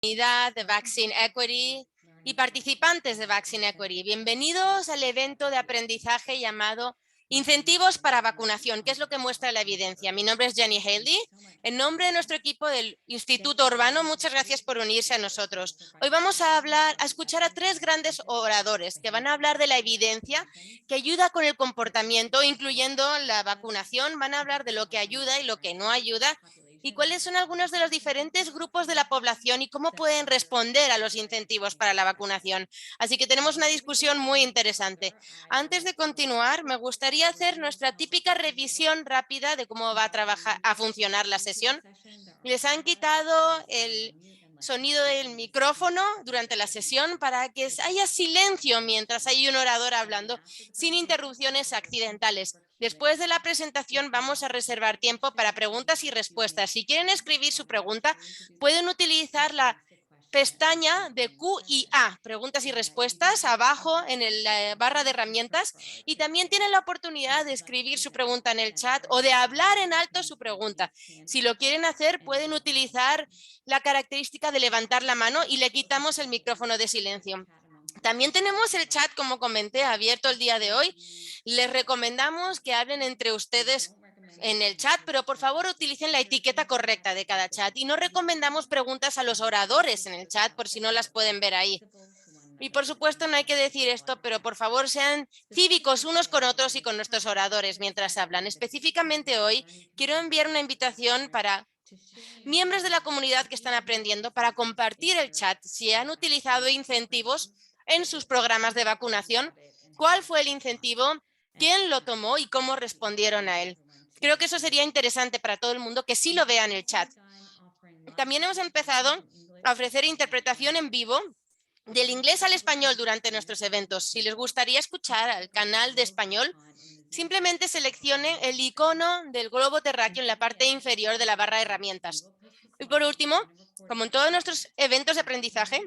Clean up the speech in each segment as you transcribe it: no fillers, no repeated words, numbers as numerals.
Comunidad de Vaccine Equity y participantes de Vaccine Equity. Bienvenidos al evento de aprendizaje llamado Incentivos para Vacunación, que es lo que muestra la evidencia. Mi nombre es Jenny Haley. En nombre de nuestro equipo del Instituto Urbano, muchas gracias por unirse a nosotros. Hoy vamos a escuchar a tres grandes oradores que van a hablar de la evidencia que ayuda con el comportamiento, incluyendo la vacunación. Van a hablar de lo que ayuda y lo que no ayuda y cuáles son algunos de los diferentes grupos de la población y cómo pueden responder a los incentivos para la vacunación. Así que tenemos una discusión muy interesante. Antes de continuar, me gustaría hacer nuestra típica revisión rápida de cómo va a funcionar la sesión. Les han quitado el sonido del micrófono durante la sesión para que haya silencio mientras hay un orador hablando sin interrupciones accidentales. Después de la presentación vamos a reservar tiempo para preguntas y respuestas. Si quieren escribir su pregunta, pueden utilizar la pestaña de Q y A, preguntas y respuestas, abajo en la barra de herramientas, y también tienen la oportunidad de escribir su pregunta en el chat o de hablar en alto su pregunta. Si lo quieren hacer, pueden utilizar la característica de levantar la mano y le quitamos el micrófono de silencio. También tenemos el chat, como comenté, abierto el día de hoy. Les recomendamos que hablen entre ustedes en el chat, pero por favor utilicen la etiqueta correcta de cada chat y no recomendamos preguntas a los oradores en el chat por si no las pueden ver ahí. Y por supuesto no hay que decir esto, pero por favor sean cívicos unos con otros y con nuestros oradores mientras hablan. Específicamente hoy quiero enviar una invitación para miembros de la comunidad que están aprendiendo para compartir el chat si han utilizado incentivos en sus programas de vacunación, cuál fue el incentivo, quién lo tomó y cómo respondieron a él. Creo que eso sería interesante para todo el mundo que sí lo vea en el chat. También hemos empezado a ofrecer interpretación en vivo del inglés al español durante nuestros eventos. Si les gustaría escuchar al canal de español, simplemente seleccionen el icono del globo terráqueo en la parte inferior de la barra de herramientas. Y por último, como en todos nuestros eventos de aprendizaje,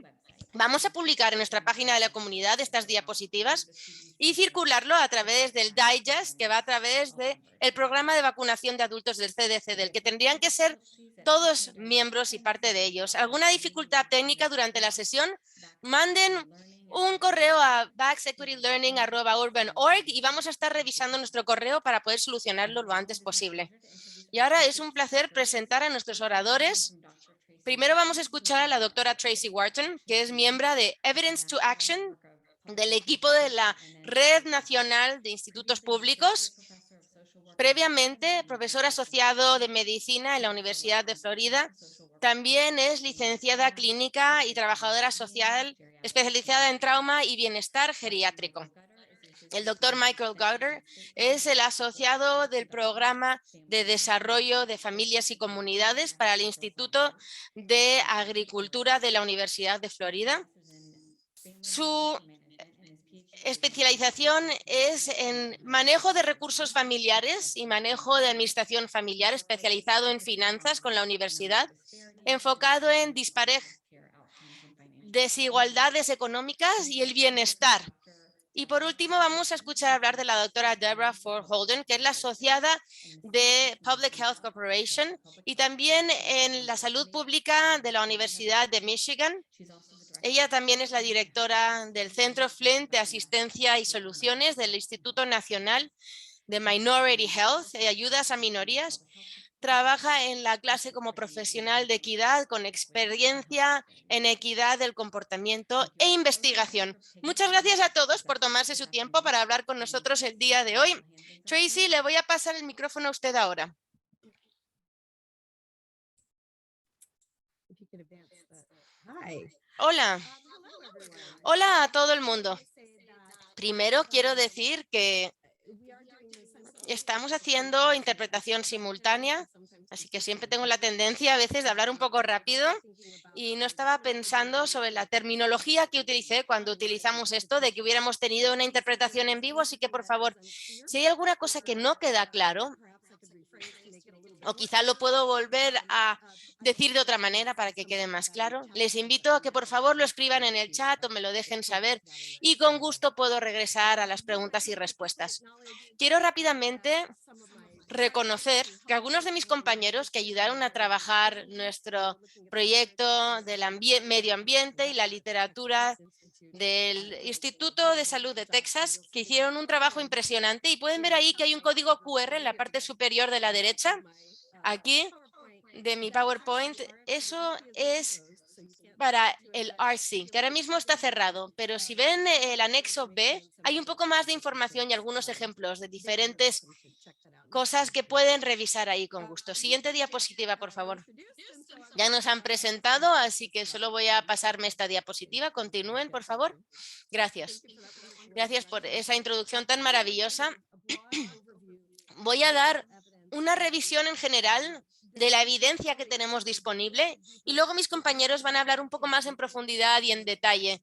vamos a publicar en nuestra página de la comunidad estas diapositivas y circularlo a través del digest que va a través del programa de vacunación de adultos del CDC, del que tendrían que ser todos miembros y parte de ellos. ¿Alguna dificultad técnica durante la sesión? Manden un correo a vaxequitylearning@urban.org y vamos a estar revisando nuestro correo para poder solucionarlo lo antes posible. Y ahora es un placer presentar a nuestros oradores. Primero vamos a escuchar a la doctora Tracy Wharton, que es miembro de Evidence to Action, del equipo de la Red Nacional de Institutos Públicos. Previamente, profesor asociado de medicina en la Universidad de Florida. También es licenciada clínica y trabajadora social especializada en trauma y bienestar geriátrico. El doctor Michael Gowder es el asociado del programa de desarrollo de familias y comunidades para el Instituto de Agricultura de la Universidad de Florida. Su especialización es en manejo de recursos familiares y manejo de administración familiar, especializado en finanzas con la universidad, enfocado en desigualdades económicas y el bienestar. Y por último, vamos a escuchar hablar de la doctora Deborah Ford Holden, que es la asociada de Public Health Corporation y también en la salud pública de la Universidad de Michigan. Ella también es la directora del Centro Flint de Asistencia y Soluciones del Instituto Nacional de Minority Health y Ayudas a Minorías. Trabaja en la clase como profesional de equidad con experiencia en equidad del comportamiento e investigación. Muchas gracias a todos por tomarse su tiempo para hablar con nosotros el día de hoy. Tracy, le voy a pasar el micrófono a usted ahora. Hola. Hola a todo el mundo. Primero quiero decir que estamos haciendo interpretación simultánea, así que siempre tengo la tendencia a veces de hablar un poco rápido y no estaba pensando sobre la terminología que utilicé cuando utilizamos esto de que hubiéramos tenido una interpretación en vivo, así que por favor, si hay alguna cosa que no queda claro, o quizá lo puedo volver a decir de otra manera para que quede más claro, les invito a que por favor lo escriban en el chat o me lo dejen saber y con gusto puedo regresar a las preguntas y respuestas. Quiero rápidamente reconocer que algunos de mis compañeros que ayudaron a trabajar nuestro proyecto del medio ambiente y la literatura del Instituto de Salud de Texas, que hicieron un trabajo impresionante, y pueden ver ahí que hay un código QR en la parte superior de la derecha, aquí, de mi PowerPoint. Eso es para el RC, que ahora mismo está cerrado, pero si ven el anexo B, hay un poco más de información y algunos ejemplos de diferentes cosas que pueden revisar ahí con gusto. Siguiente diapositiva, por favor. Ya nos han presentado, así que solo voy a pasarme esta diapositiva. Continúen, por favor. Gracias. Gracias por esa introducción tan maravillosa. Voy a dar una revisión en general de la evidencia que tenemos disponible y luego mis compañeros van a hablar un poco más en profundidad y en detalle.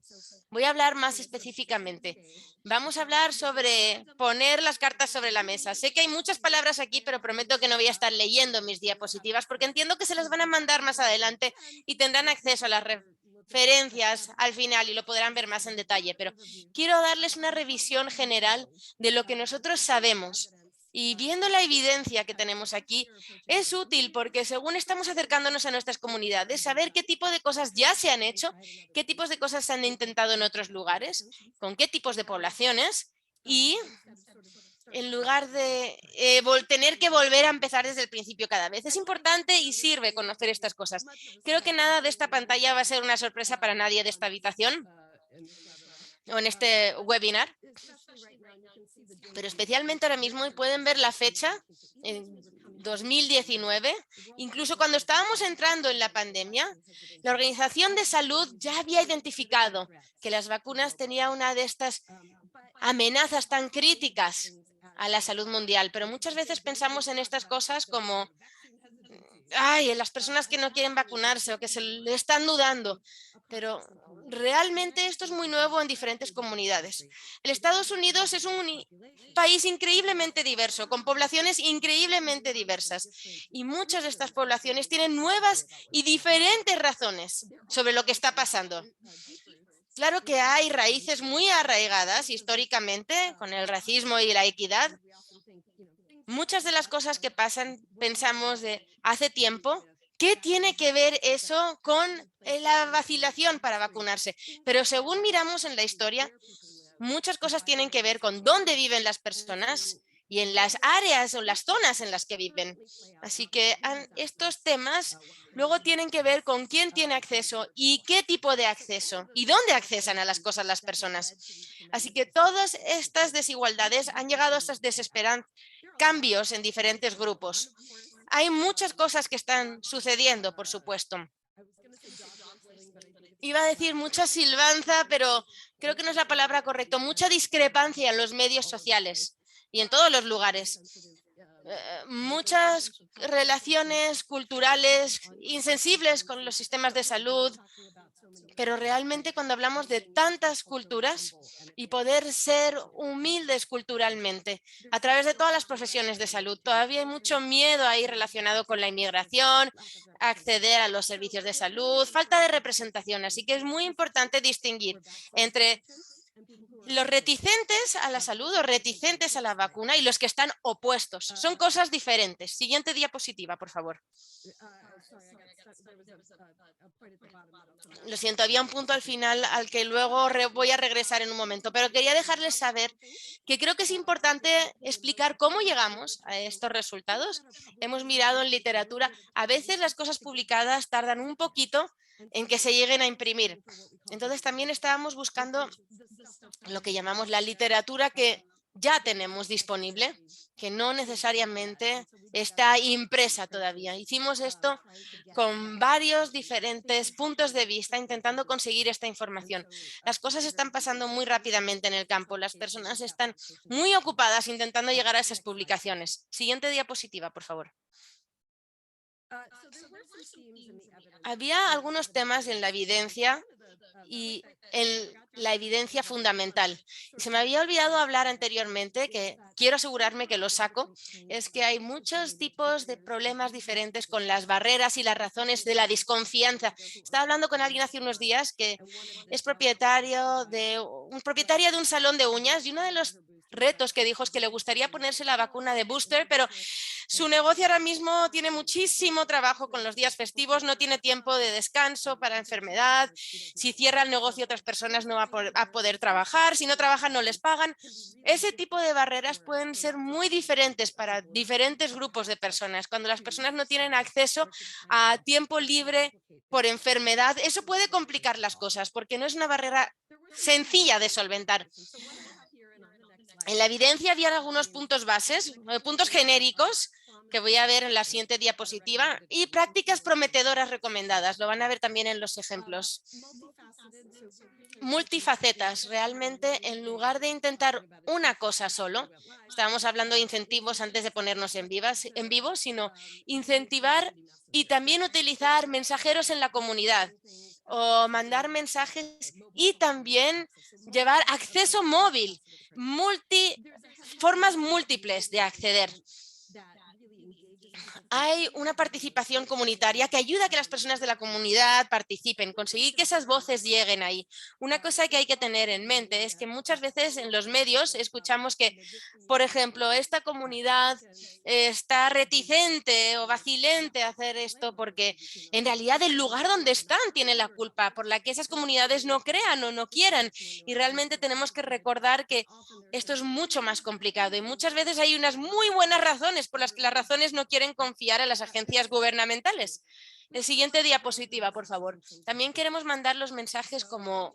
Voy a hablar más específicamente. Vamos a hablar sobre poner las cartas sobre la mesa. Sé que hay muchas palabras aquí, pero prometo que no voy a estar leyendo mis diapositivas porque entiendo que se las van a mandar más adelante y tendrán acceso a las referencias al final y lo podrán ver más en detalle. Pero quiero darles una revisión general de lo que nosotros sabemos. Y viendo la evidencia que tenemos aquí, es útil porque según estamos acercándonos a nuestras comunidades, saber qué tipo de cosas ya se han hecho, qué tipos de cosas se han intentado en otros lugares, con qué tipos de poblaciones y en lugar de tener que volver a empezar desde el principio cada vez. Es importante y sirve conocer estas cosas. Creo que nada de esta pantalla va a ser una sorpresa para nadie de esta habitación o en este webinar, pero especialmente ahora mismo, y pueden ver la fecha, en 2019, incluso cuando estábamos entrando en la pandemia, la Organización de Salud ya había identificado que las vacunas tenían una de estas amenazas tan críticas a la salud mundial, pero muchas veces pensamos en estas cosas como en las personas que no quieren vacunarse o que se le están dudando, pero realmente esto es muy nuevo en diferentes comunidades. El Estados Unidos es un país increíblemente diverso, con poblaciones increíblemente diversas, y muchas de estas poblaciones tienen nuevas y diferentes razones sobre lo que está pasando. Claro que hay raíces muy arraigadas históricamente con el racismo y la equidad. Muchas de las cosas que pasan pensamos de hace tiempo, ¿qué tiene que ver eso con la vacilación para vacunarse? Pero según miramos en la historia, muchas cosas tienen que ver con dónde viven las personas y en las áreas o las zonas en las que viven. Así que estos temas luego tienen que ver con quién tiene acceso y qué tipo de acceso y dónde accesan a las cosas las personas. Así que todas estas desigualdades han llegado a estas cambios en diferentes grupos. Hay muchas cosas que están sucediendo, por supuesto. Iba a decir mucha silbanza, pero creo que no es la palabra correcta. Mucha discrepancia en los medios sociales y en todos los lugares. Muchas relaciones culturales insensibles con los sistemas de salud, pero realmente cuando hablamos de tantas culturas y poder ser humildes culturalmente a través de todas las profesiones de salud, todavía hay mucho miedo ahí relacionado con la inmigración, acceder a los servicios de salud, falta de representación. Así que es muy importante distinguir entre los reticentes a la salud o reticentes a la vacuna y los que están opuestos. Son cosas diferentes. Siguiente diapositiva, por favor. Lo siento, había un punto al final al que luego voy a regresar en un momento, pero quería dejarles saber que creo que es importante explicar cómo llegamos a estos resultados. Hemos mirado en literatura, a veces las cosas publicadas tardan un poquito en que se lleguen a imprimir. Entonces también estábamos buscando lo que llamamos la literatura que ya tenemos disponible, que no necesariamente está impresa todavía. Hicimos esto con varios diferentes puntos de vista intentando conseguir esta información. Las cosas están pasando muy rápidamente en el campo. Las personas están muy ocupadas intentando llegar a esas publicaciones. Siguiente diapositiva, por favor. Había algunos temas en la evidencia y en la evidencia fundamental. Se me había olvidado hablar anteriormente, que quiero asegurarme que lo saco, es que hay muchos tipos de problemas diferentes con las barreras y las razones de la desconfianza. Estaba hablando con alguien hace unos días que es propietaria de un salón de uñas y uno de los retos que dijo es que le gustaría ponerse la vacuna de booster, pero su negocio ahora mismo tiene muchísimo trabajo con los días festivos, no tiene tiempo de descanso para enfermedad. Si cierra el negocio, otras personas no van a poder trabajar. Si no trabajan, no les pagan. Ese tipo de barreras pueden ser muy diferentes para diferentes grupos de personas. Cuando las personas no tienen acceso a tiempo libre por enfermedad, eso puede complicar las cosas porque no es una barrera sencilla de solventar. En la evidencia había algunos puntos bases, puntos genéricos, que voy a ver en la siguiente diapositiva, y prácticas prometedoras recomendadas. Lo van a ver también en los ejemplos. Multifacetas, realmente, en lugar de intentar una cosa solo, estábamos hablando de incentivos antes de ponernos en vivo, sino incentivar y también utilizar mensajeros en la comunidad o mandar mensajes y también llevar acceso móvil, formas múltiples de acceder. Hay una participación comunitaria que ayuda a que las personas de la comunidad participen, conseguir que esas voces lleguen ahí. Una cosa que hay que tener en mente es que muchas veces en los medios escuchamos que, por ejemplo, esta comunidad está reticente o vacilente a hacer esto porque en realidad el lugar donde están tiene la culpa por la que esas comunidades no crean o no quieran. Y realmente tenemos que recordar que esto es mucho más complicado y muchas veces hay unas muy buenas razones por las que las razones no quieren confiar a las agencias gubernamentales. El siguiente diapositiva, por favor. También queremos mandar los mensajes como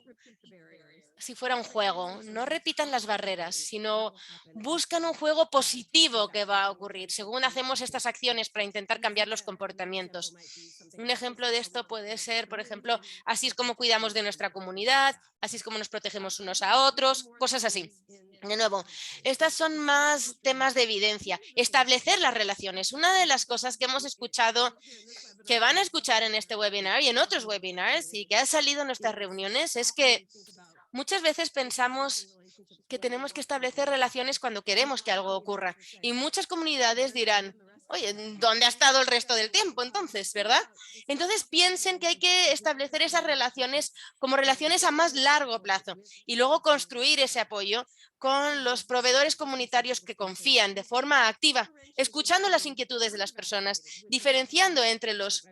si fuera un juego. No repitan las barreras, sino buscan un juego positivo que va a ocurrir según hacemos estas acciones para intentar cambiar los comportamientos. Un ejemplo de esto puede ser, por ejemplo, así es como cuidamos de nuestra comunidad, así es como nos protegemos unos a otros, cosas así. De nuevo, estas son más temas de evidencia. Establecer las relaciones. Una de las cosas que hemos escuchado, que van a escuchar en este webinar y en otros webinars y que ha salido en nuestras reuniones es que muchas veces pensamos que tenemos que establecer relaciones cuando queremos que algo ocurra. Y muchas comunidades dirán, oye, ¿dónde ha estado el resto del tiempo entonces, verdad? Entonces piensen que hay que establecer esas relaciones como relaciones a más largo plazo y luego construir ese apoyo con los proveedores comunitarios que confían de forma activa, escuchando las inquietudes de las personas, diferenciando entre los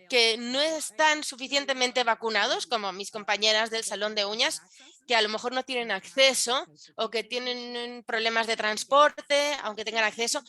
que no están suficientemente vacunados, como mis compañeras del salón de uñas, que a lo mejor no tienen acceso o que tienen problemas de transporte, aunque tengan acceso.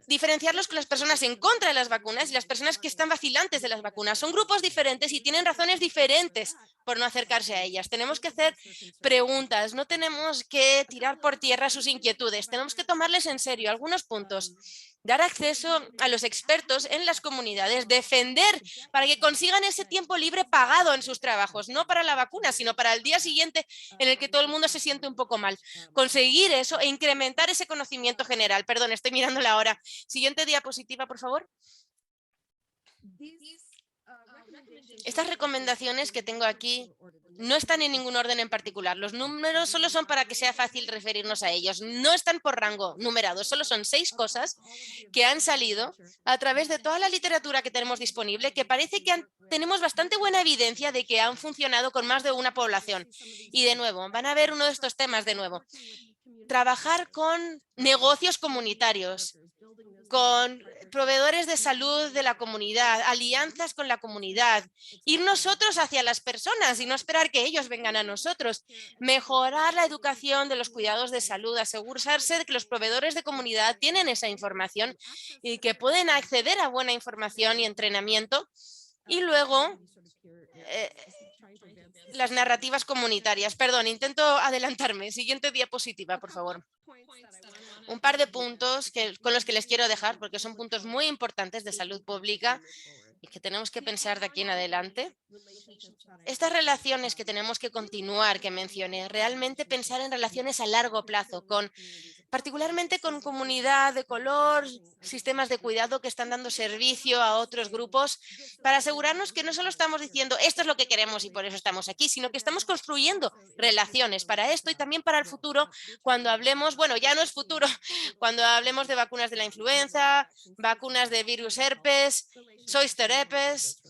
Diferenciarlos con las personas en contra de las vacunas y las personas que están vacilantes de las vacunas. Son grupos diferentes y tienen razones diferentes por no acercarse a ellas. Tenemos que hacer preguntas, no tenemos que tirar por tierra sus inquietudes, tenemos que tomarles en serio algunos puntos. Dar acceso a los expertos en las comunidades, defender para que consigan ese tiempo libre pagado en sus trabajos, no para la vacuna, sino para el día siguiente en el que todo el mundo se siente un poco mal. Conseguir eso e incrementar ese conocimiento general. Perdón, estoy mirando la hora. Siguiente diapositiva, por favor. Estas recomendaciones que tengo aquí no están en ningún orden en particular. Los números solo son para que sea fácil referirnos a ellos. No están por rango numerado, solo son 6 cosas que han salido a través de toda la literatura que tenemos disponible, que parece que tenemos bastante buena evidencia de que han funcionado con más de una población. Y de nuevo, van a ver uno de estos temas de nuevo. Trabajar con negocios comunitarios, con proveedores de salud de la comunidad, alianzas con la comunidad, ir nosotros hacia las personas y no esperar que ellos vengan a nosotros, mejorar la educación de los cuidados de salud, asegurarse de que los proveedores de comunidad tienen esa información y que pueden acceder a buena información y entrenamiento. Y luego, las narrativas comunitarias. Perdón, intento adelantarme. Siguiente diapositiva, por favor. Un par de puntos con los que les quiero dejar, porque son puntos muy importantes de salud pública y que tenemos que pensar de aquí en adelante, estas relaciones que tenemos que continuar, que mencioné, realmente pensar en relaciones a largo plazo, particularmente con comunidad de color, sistemas de cuidado que están dando servicio a otros grupos, para asegurarnos que no solo estamos diciendo esto es lo que queremos y por eso estamos aquí, sino que estamos construyendo relaciones para esto y también para el futuro, cuando hablemos, bueno, ya no es futuro, cuando hablemos de vacunas de la influenza, vacunas de virus herpes, zoster herpes,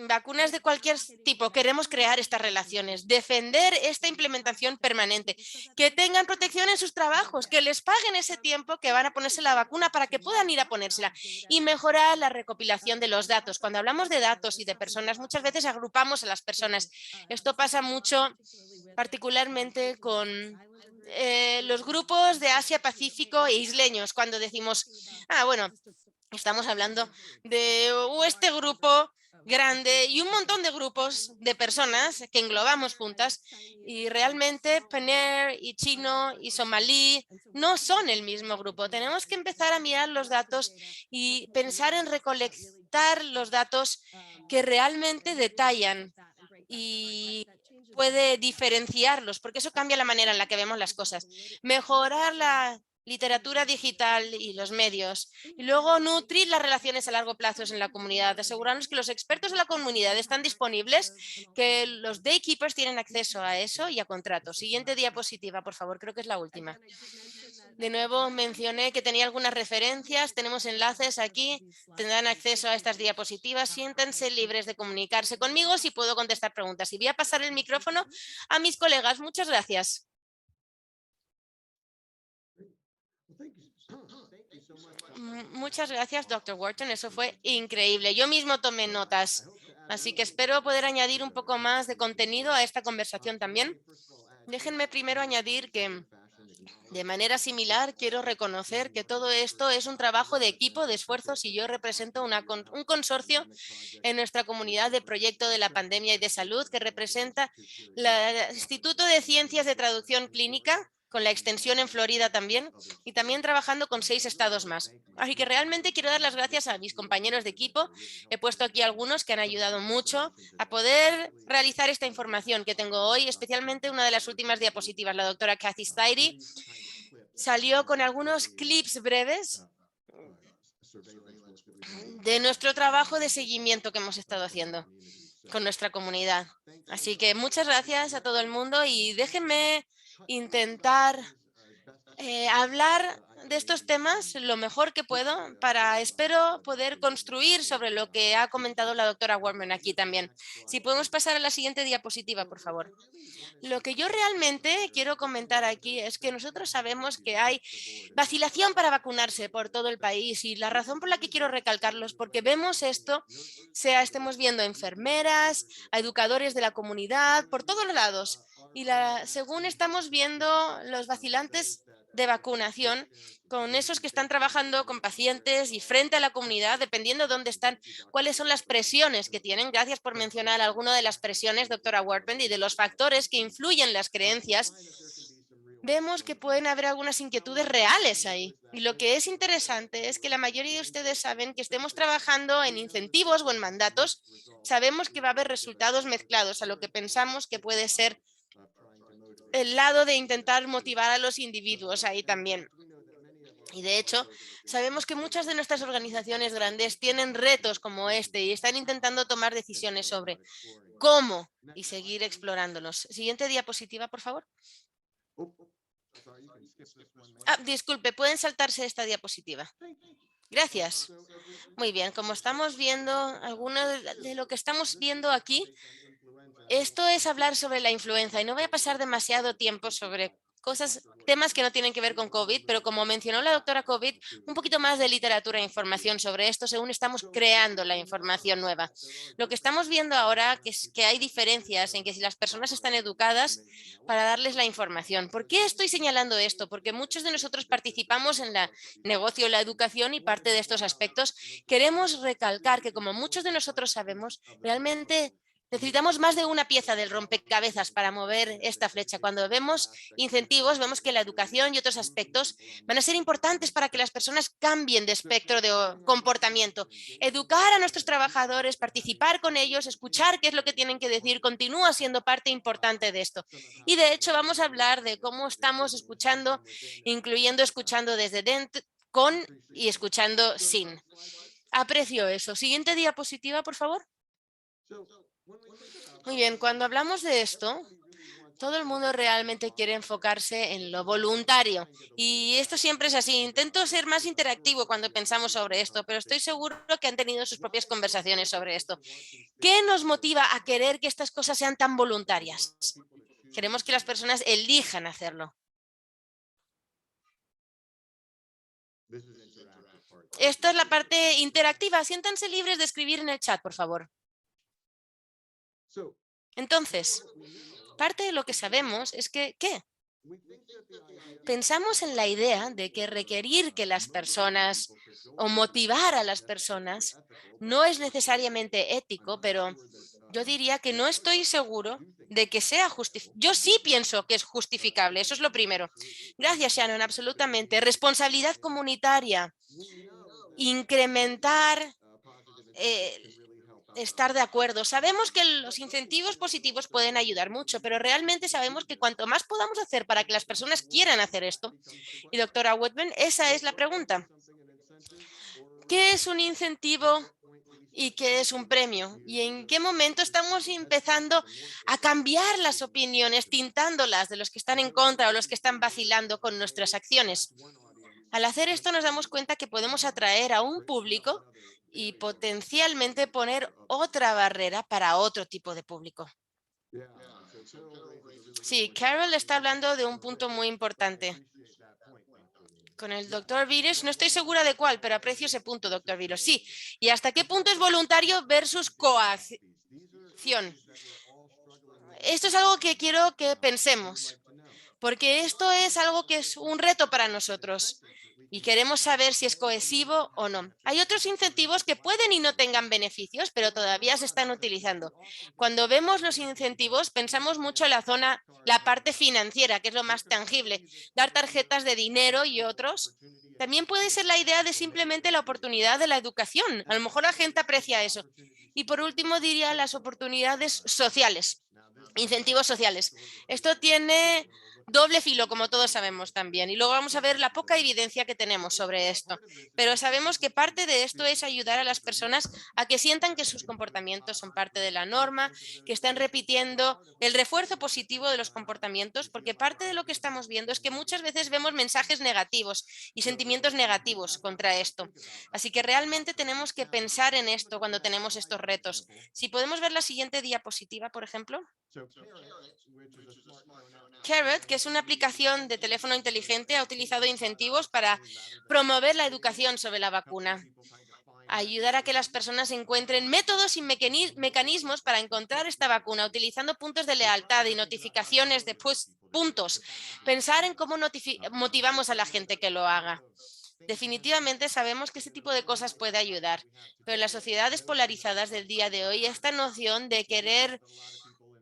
vacunas de cualquier tipo. Queremos crear estas relaciones, defender esta implementación permanente, que tengan protección en sus trabajos, que les paguen ese tiempo que van a ponerse la vacuna para que puedan ir a ponérsela y mejorar la recopilación de los datos. Cuando hablamos de datos y de personas, muchas veces agrupamos a las personas. Esto pasa mucho, particularmente con los grupos de Asia-Pacífico e isleños, cuando decimos, bueno, estamos hablando de este grupo grande y un montón de grupos de personas que englobamos juntas y realmente Pener y chino y somalí no son el mismo grupo. Tenemos que empezar a mirar los datos y pensar en recolectar los datos que realmente detallan y puede diferenciarlos, porque eso cambia la manera en la que vemos las cosas. Mejorar la literatura digital y los medios. Y luego nutrir las relaciones a largo plazo en la comunidad, asegurarnos que los expertos de la comunidad están disponibles, que los daykeepers tienen acceso a eso y a contratos. Siguiente diapositiva, por favor, creo que es la última. De nuevo mencioné que tenía algunas referencias, tenemos enlaces aquí, tendrán acceso a estas diapositivas. Siéntanse libres de comunicarse conmigo si puedo contestar preguntas. Y voy a pasar el micrófono a mis colegas. Muchas gracias. Muchas gracias, Dr. Wharton. Eso fue increíble. Yo mismo tomé notas, así que espero poder añadir un poco más de contenido a esta conversación también. Déjenme primero añadir que de manera similar quiero reconocer que todo esto es un trabajo de equipo, de esfuerzos, y yo represento un consorcio en nuestra comunidad de proyecto de la pandemia y de salud que representa el Instituto de Ciencias de Traducción Clínica, con la extensión en Florida también, y también trabajando con 6 estados más. Así que realmente quiero dar las gracias a mis compañeros de equipo. He puesto aquí algunos que han ayudado mucho a poder realizar esta información que tengo hoy, especialmente una de las últimas diapositivas, la doctora Kathy Stiry, salió con algunos clips breves de nuestro trabajo de seguimiento que hemos estado haciendo con nuestra comunidad. Así que muchas gracias a todo el mundo y déjenme intentar hablar de estos temas lo mejor que puedo para, espero, poder construir sobre lo que ha comentado la doctora Warman aquí también. Si podemos pasar a la siguiente diapositiva, por favor. Lo que yo realmente quiero comentar aquí es que nosotros sabemos que hay vacilación para vacunarse por todo el país y la razón por la que quiero recalcarlo es porque vemos esto, estemos viendo enfermeras, a educadores de la comunidad, por todos lados. Y según estamos viendo los vacilantes de vacunación, con esos que están trabajando con pacientes y frente a la comunidad, dependiendo de dónde están, cuáles son las presiones que tienen. Gracias por mencionar alguna de las presiones, doctora Warpen, y de los factores que influyen las creencias. Vemos que pueden haber algunas inquietudes reales ahí. Y lo que es interesante es que la mayoría de ustedes saben que estemos trabajando en incentivos o en mandatos, sabemos que va a haber resultados mezclados a lo que pensamos que puede ser el lado de intentar motivar a los individuos ahí también. Y de hecho, sabemos que muchas de nuestras organizaciones grandes tienen retos como este y están intentando tomar decisiones sobre cómo y seguir explorándolos. Siguiente diapositiva, por favor. Disculpe, ¿pueden saltarse esta diapositiva? Gracias. Muy bien, como estamos viendo, alguno de lo que estamos viendo aquí, esto es hablar sobre la influenza y no voy a pasar demasiado tiempo sobre temas que no tienen que ver con COVID, pero como mencionó la doctora COVID, un poquito más de literatura e información sobre esto según estamos creando la información nueva. Lo que estamos viendo ahora es que hay diferencias en que si las personas están educadas para darles la información. ¿Por qué estoy señalando esto? Porque muchos de nosotros participamos en el negocio, la educación y parte de estos aspectos queremos recalcar que como muchos de nosotros sabemos, realmente Necesitamos más de una pieza del rompecabezas para mover esta flecha. Cuando vemos incentivos, vemos que la educación y otros aspectos van a ser importantes para que las personas cambien de espectro de comportamiento. Educar a nuestros trabajadores, participar con ellos, escuchar qué es lo que tienen que decir, continúa siendo parte importante de esto. Y de hecho vamos a hablar de cómo estamos escuchando, incluyendo escuchando desde dentro, con y escuchando sin. Aprecio eso. Siguiente diapositiva, por favor. Muy bien, cuando hablamos de esto, todo el mundo realmente quiere enfocarse en lo voluntario y esto siempre es así. Intento ser más interactivo cuando pensamos sobre esto, pero estoy seguro que han tenido sus propias conversaciones sobre esto. ¿Qué nos motiva a querer que estas cosas sean tan voluntarias? Queremos que las personas elijan hacerlo. Esta es la parte interactiva. Siéntanse libres de escribir en el chat, por favor. Entonces, parte de lo que sabemos es que, ¿qué? Pensamos en la idea de que requerir que las personas o motivar a las personas no es necesariamente ético, pero yo diría que no estoy seguro de que sea justificable. Yo sí pienso que es justificable, eso es lo primero. Gracias, Shannon, absolutamente. Responsabilidad comunitaria, incrementar estar de acuerdo. Sabemos que los incentivos positivos pueden ayudar mucho, pero realmente sabemos que cuanto más podamos hacer para que las personas quieran hacer esto, y doctora Woodman, esa es la pregunta. ¿Qué es un incentivo y qué es un premio? ¿Y en qué momento estamos empezando a cambiar las opiniones, tintándolas de los que están en contra o los que están vacilando con nuestras acciones? Al hacer esto nos damos cuenta que podemos atraer a un público y potencialmente poner otra barrera para otro tipo de público. Sí, Carol está hablando de un punto muy importante. Con el doctor Virus, no estoy segura de cuál, pero aprecio ese punto, doctor Virus. Sí, ¿y hasta qué punto es voluntario versus coacción? Esto es algo que quiero que pensemos, porque esto es algo que es un reto para nosotros y queremos saber si es cohesivo o no. Hay otros incentivos que pueden y no tengan beneficios, pero todavía se están utilizando. Cuando vemos los incentivos, pensamos mucho en la parte financiera, que es lo más tangible, dar tarjetas de dinero y otros. También puede ser la idea de simplemente la oportunidad de la educación. A lo mejor la gente aprecia eso. Y por último diría las oportunidades sociales. Incentivos sociales. Esto tiene doble filo, como todos sabemos también. Y luego vamos a ver la poca evidencia que tenemos sobre esto. Pero sabemos que parte de esto es ayudar a las personas a que sientan que sus comportamientos son parte de la norma, que están repitiendo el refuerzo positivo de los comportamientos, porque parte de lo que estamos viendo es que muchas veces vemos mensajes negativos y sentimientos negativos contra esto. Así que realmente tenemos que pensar en esto cuando tenemos estos retos. Si podemos ver la siguiente diapositiva, por ejemplo. Carrot, que es una aplicación de teléfono inteligente, ha utilizado incentivos para promover la educación sobre la vacuna, ayudar a que las personas encuentren métodos y mecanismos para encontrar esta vacuna, utilizando puntos de lealtad y notificaciones de puntos. Pensar en cómo motivamos a la gente que lo haga. Definitivamente sabemos que este tipo de cosas puede ayudar, pero en las sociedades polarizadas del día de hoy, esta noción de querer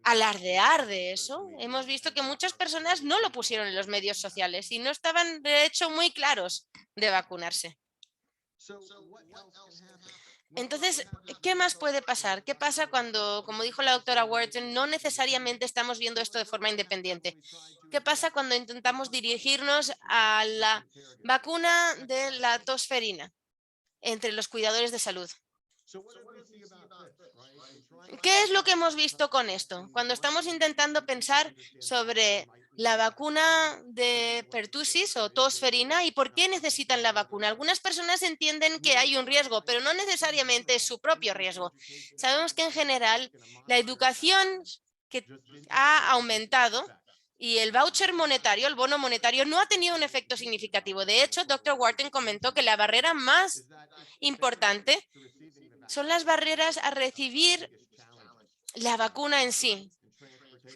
alardear de eso, hemos visto que muchas personas no lo pusieron en los medios sociales y no estaban de hecho muy claros de vacunarse. Entonces, ¿qué más puede pasar? ¿Qué pasa cuando, como dijo la doctora Wharton, no necesariamente estamos viendo esto de forma independiente? ¿Qué pasa cuando intentamos dirigirnos a la vacuna de la tosferina entre los cuidadores de salud? ¿Qué es lo que hemos visto con esto? Cuando estamos intentando pensar sobre la vacuna de pertussis o tosferina y por qué necesitan la vacuna. Algunas personas entienden que hay un riesgo, pero no necesariamente es su propio riesgo. Sabemos que en general la educación que ha aumentado y el voucher monetario, el bono monetario, no ha tenido un efecto significativo. De hecho, Dr. Wharton comentó que la barrera más importante son las barreras a recibir la vacuna en sí,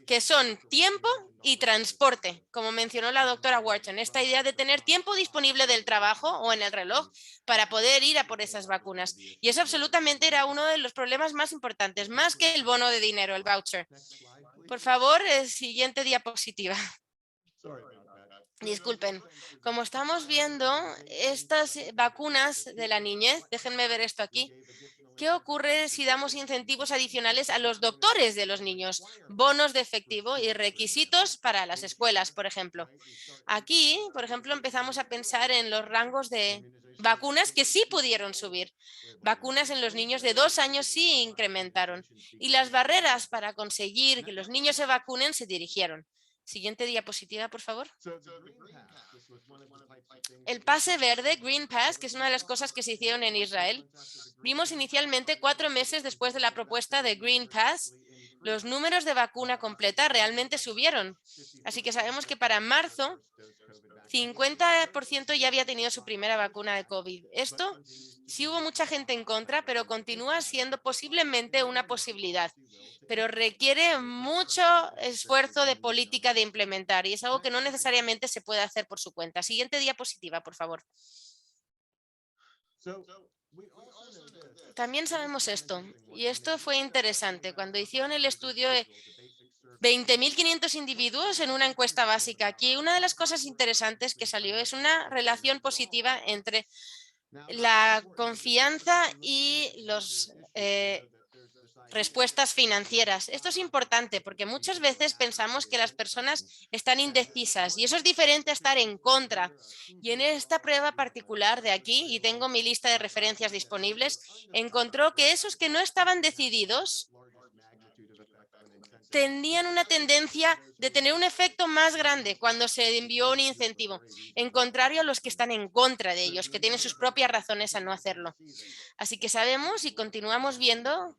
que son tiempo y transporte, como mencionó la doctora Wharton, esta idea de tener tiempo disponible del trabajo o en el reloj para poder ir a por esas vacunas. Y eso absolutamente era uno de los problemas más importantes, más que el bono de dinero, el voucher. Por favor, siguiente diapositiva. Disculpen, como estamos viendo, estas vacunas de la niñez, déjenme ver esto aquí. ¿Qué ocurre si damos incentivos adicionales a los doctores de los niños? Bonos de efectivo y requisitos para las escuelas, por ejemplo. Aquí, por ejemplo, empezamos a pensar en los rangos de vacunas que sí pudieron subir. Vacunas en los niños de 2 años sí incrementaron. Y las barreras para conseguir que los niños se vacunen se dirigieron. Siguiente diapositiva, por favor. El pase verde, Green Pass, que es una de las cosas que se hicieron en Israel. Vimos inicialmente 4 meses después de la propuesta de Green Pass, los números de vacuna completa realmente subieron. Así que sabemos que para marzo 50% ya había tenido su primera vacuna de COVID. Esto sí hubo mucha gente en contra, pero continúa siendo posiblemente una posibilidad. Pero requiere mucho esfuerzo de política de implementar y es algo que no necesariamente se puede hacer por su cuenta. Siguiente diapositiva, por favor. También sabemos esto, y esto fue interesante. Cuando hicieron el estudio de 20.500 individuos en una encuesta básica, aquí una de las cosas interesantes que salió es una relación positiva entre la confianza y los respuestas financieras. Esto es importante porque muchas veces pensamos que las personas están indecisas y eso es diferente a estar en contra. Y en esta prueba particular de aquí, y tengo mi lista de referencias disponibles, encontró que esos que no estaban decididos tenían una tendencia de tener un efecto más grande cuando se envió un incentivo, en contrario a los que están en contra de ellos, que tienen sus propias razones a no hacerlo. Así que sabemos y continuamos viendo,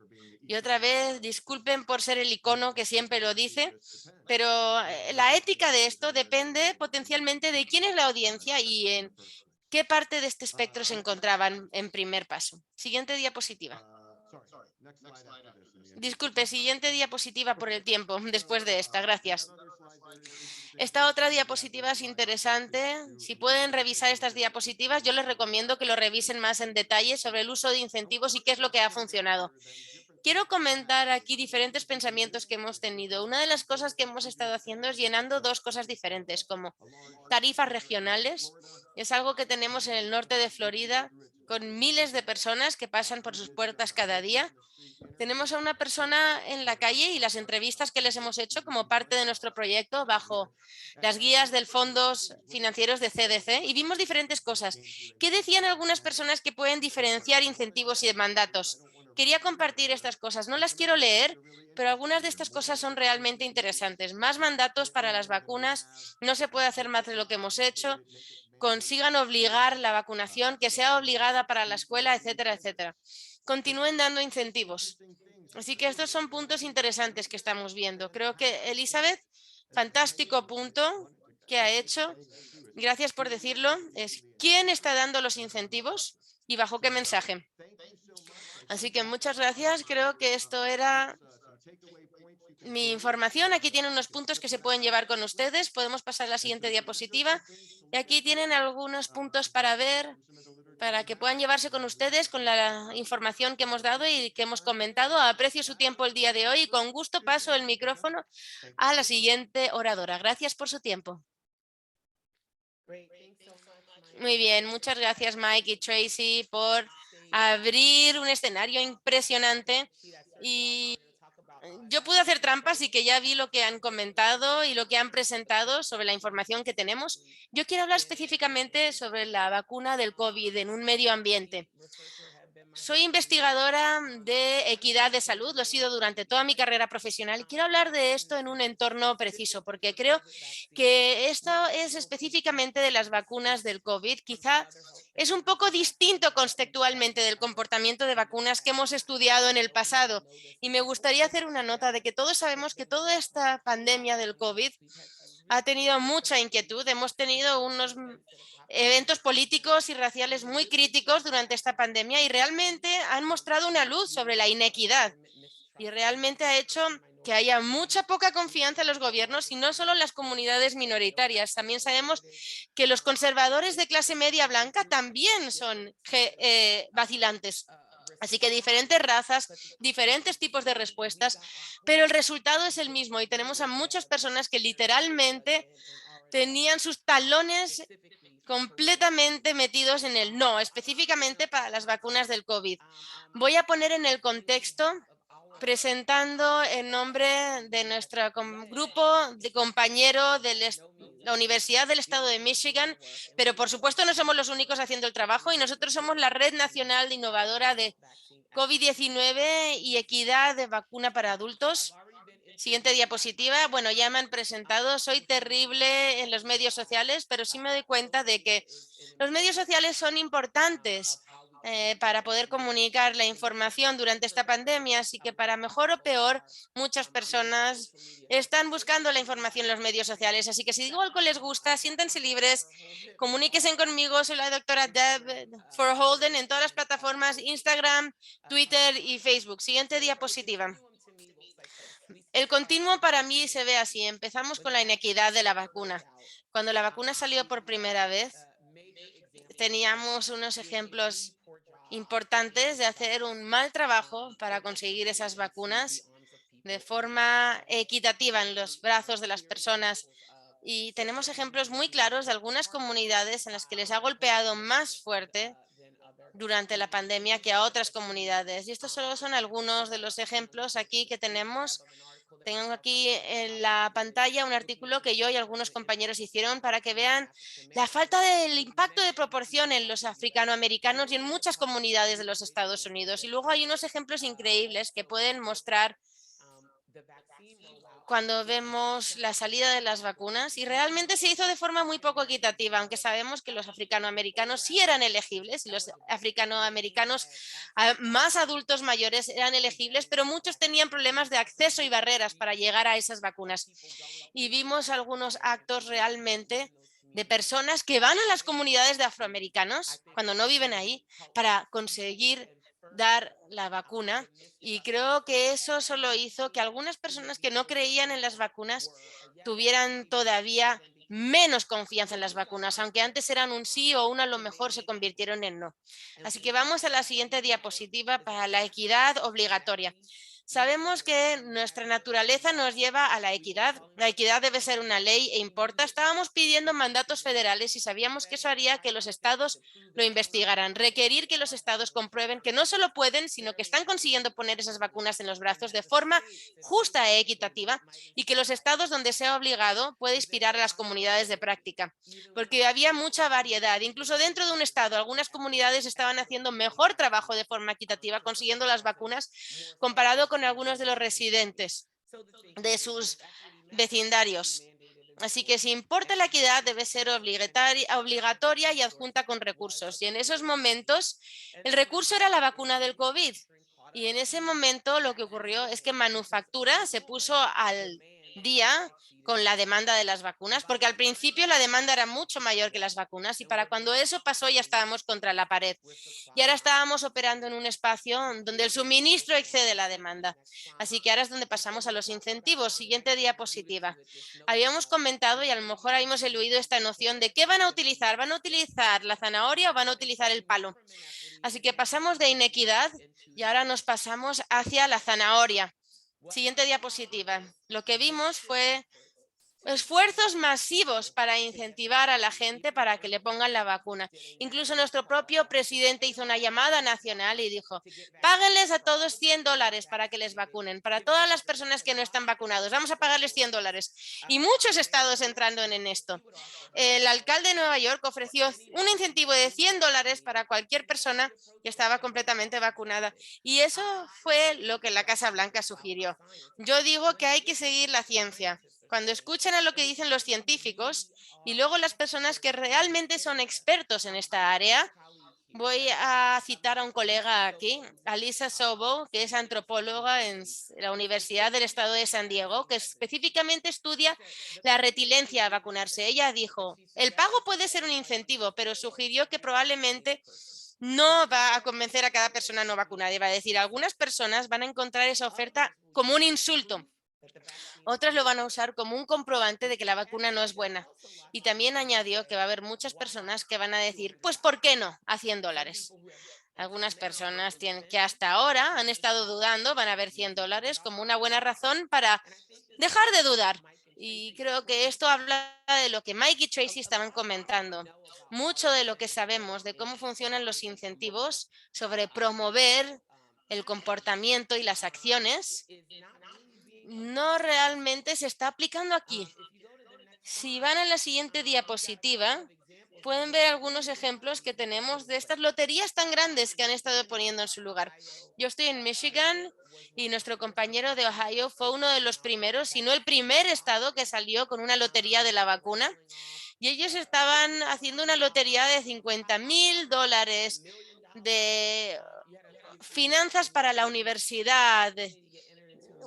y otra vez, disculpen por ser el icono que siempre lo dice, pero la ética de esto depende potencialmente de quién es la audiencia y en qué parte de este espectro se encontraban en primer paso. Siguiente diapositiva. Disculpe, siguiente diapositiva por el tiempo después de esta. Gracias. Esta otra diapositiva es interesante. Si pueden revisar estas diapositivas, yo les recomiendo que lo revisen más en detalle sobre el uso de incentivos y qué es lo que ha funcionado. Quiero comentar aquí diferentes pensamientos que hemos tenido. Una de las cosas que hemos estado haciendo es llenando dos cosas diferentes, como tarifas regionales. Es algo que tenemos en el norte de Florida con miles de personas que pasan por sus puertas cada día. Tenemos a una persona en la calle y las entrevistas que les hemos hecho como parte de nuestro proyecto bajo las guías del fondos financieros de CDC y vimos diferentes cosas. ¿Qué decían algunas personas que pueden diferenciar incentivos y mandatos? Quería compartir estas cosas. No las quiero leer, pero algunas de estas cosas son realmente interesantes. Más mandatos para las vacunas. No se puede hacer más de lo que hemos hecho. Consigan obligar la vacunación, que sea obligada para la escuela, etcétera, etcétera. Continúen dando incentivos. Así que estos son puntos interesantes que estamos viendo. Creo que Elizabeth, fantástico punto que ha hecho. Gracias por decirlo. Es quién está dando los incentivos y bajo qué mensaje. Así que muchas gracias. Creo que esto era mi información. Aquí tienen unos puntos que se pueden llevar con ustedes. Podemos pasar a la siguiente diapositiva. Y aquí tienen algunos puntos para ver, para que puedan llevarse con ustedes con la información que hemos dado y que hemos comentado. Aprecio su tiempo el día de hoy y con gusto paso el micrófono a la siguiente oradora. Gracias por su tiempo. Muy bien, muchas gracias Mike y Tracy por abrir un escenario impresionante y yo pude hacer trampas y que ya vi lo que han comentado y lo que han presentado sobre la información que tenemos. Yo quiero hablar específicamente sobre la vacuna del COVID en un medio ambiente. Soy investigadora de equidad de salud, lo he sido durante toda mi carrera profesional y quiero hablar de esto en un entorno preciso porque creo que esto es específicamente de las vacunas del COVID. Quizá es un poco distinto conceptualmente del comportamiento de vacunas que hemos estudiado en el pasado y me gustaría hacer una nota de que todos sabemos que toda esta pandemia del COVID ha tenido mucha inquietud. Hemos tenido unos eventos políticos y raciales muy críticos durante esta pandemia y realmente han mostrado una luz sobre la inequidad y realmente ha hecho que haya mucha poca confianza en los gobiernos y no solo en las comunidades minoritarias. También sabemos que los conservadores de clase media blanca también son vacilantes. Así que diferentes razas, diferentes tipos de respuestas, pero el resultado es el mismo y tenemos a muchas personas que literalmente tenían sus talones completamente metidos en el no, específicamente para las vacunas del COVID. Voy a poner en el contexto presentando en nombre de nuestro grupo de compañero de la Universidad del Estado de Michigan, pero por supuesto no somos los únicos haciendo el trabajo y nosotros somos la Red Nacional Innovadora de COVID-19 y equidad de vacuna para adultos. Siguiente diapositiva. Bueno, ya me han presentado. Soy terrible en los medios sociales, pero sí me doy cuenta de que los medios sociales son importantes para poder comunicar la información durante esta pandemia. Así que para mejor o peor, muchas personas están buscando la información en los medios sociales. Así que si digo algo les gusta, siéntense libres, comuníquense conmigo. Soy la doctora Deb Forholden en todas las plataformas, Instagram, Twitter y Facebook. Siguiente diapositiva. El continuo para mí se ve así. Empezamos con la inequidad de la vacuna. Cuando la vacuna salió por primera vez, teníamos unos ejemplos importantes de hacer un mal trabajo para conseguir esas vacunas de forma equitativa en los brazos de las personas. Y tenemos ejemplos muy claros de algunas comunidades en las que les ha golpeado más fuerte durante la pandemia que a otras comunidades. Y estos solo son algunos de los ejemplos aquí que tenemos. Tengo aquí en la pantalla un artículo que yo y algunos compañeros hicieron para que vean la falta del impacto de proporción en los africanoamericanos y en muchas comunidades de los Estados Unidos. Y luego hay unos ejemplos increíbles que pueden mostrar cuando vemos la salida de las vacunas y realmente se hizo de forma muy poco equitativa, aunque sabemos que los africanoamericanos sí eran elegibles y los africanoamericanos más adultos mayores eran elegibles, pero muchos tenían problemas de acceso y barreras para llegar a esas vacunas. Y vimos algunos actos realmente de personas que van a las comunidades de afroamericanos cuando no viven ahí para conseguir dar la vacuna y creo que eso solo hizo que algunas personas que no creían en las vacunas tuvieran todavía menos confianza en las vacunas, aunque antes eran un sí o un a lo mejor se convirtieron en no. Así que vamos a la siguiente diapositiva para la equidad obligatoria. Sabemos que nuestra naturaleza nos lleva a la equidad. La equidad debe ser una ley e importa. Estábamos pidiendo mandatos federales y sabíamos que eso haría que los estados lo investigaran. Requerir que los estados comprueben que no solo pueden, sino que están consiguiendo poner esas vacunas en los brazos de forma justa e equitativa y que los estados donde sea obligado puede inspirar a las comunidades de práctica. Porque había mucha variedad. Incluso dentro de un estado, algunas comunidades estaban haciendo mejor trabajo de forma equitativa, consiguiendo las vacunas comparado con algunos de los residentes de sus vecindarios. Así que si importa la equidad debe ser obligatoria y adjunta con recursos. Y en esos momentos el recurso era la vacuna del COVID. Y en ese momento lo que ocurrió es que manufactura se puso al día con la demanda de las vacunas, porque al principio la demanda era mucho mayor que las vacunas y para cuando eso pasó ya estábamos contra la pared. Y ahora estábamos operando en un espacio donde el suministro excede la demanda. Así que ahora es donde pasamos a los incentivos. Siguiente diapositiva. Habíamos comentado y a lo mejor habíamos eludido esta noción de qué van a utilizar. ¿Van a utilizar la zanahoria o van a utilizar el palo? Así que pasamos de inequidad y ahora nos pasamos hacia la zanahoria. Siguiente diapositiva. Lo que vimos fue esfuerzos masivos para incentivar a la gente para que le pongan la vacuna. Incluso nuestro propio presidente hizo una llamada nacional y dijo, páguenles a todos $100 para que les vacunen, para todas las personas que no están vacunados, vamos a pagarles $100. Y muchos estados entrando en esto. El alcalde de Nueva York ofreció un incentivo de $100 para cualquier persona que estaba completamente vacunada. Y eso fue lo que la Casa Blanca sugirió. Yo digo que hay que seguir la ciencia. Cuando escuchan a lo que dicen los científicos y luego las personas que realmente son expertos en esta área, voy a citar a un colega aquí, a Lisa Sobo, que es antropóloga en la Universidad del Estado de San Diego, que específicamente estudia la retilencia a vacunarse. Ella dijo, el pago puede ser un incentivo, pero sugirió que probablemente no va a convencer a cada persona no vacunada. Y va a decir, algunas personas van a encontrar esa oferta como un insulto. Otras lo van a usar como un comprobante de que la vacuna no es buena. Y también añadió que va a haber muchas personas que van a decir, pues ¿por qué no? A $100. Algunas personas que hasta ahora han estado dudando van a ver $100 como una buena razón para dejar de dudar. Y creo que esto habla de lo que Mike y Tracy estaban comentando. Mucho de lo que sabemos de cómo funcionan los incentivos sobre promover el comportamiento y las acciones no realmente se está aplicando aquí. Si van a la siguiente diapositiva, pueden ver algunos ejemplos que tenemos de estas loterías tan grandes que han estado poniendo en su lugar. Yo estoy en Michigan y nuestro compañero de Ohio fue uno de los primeros, si no el primer estado que salió con una lotería de la vacuna. Y ellos estaban haciendo una lotería de $50,000 de finanzas para la universidad,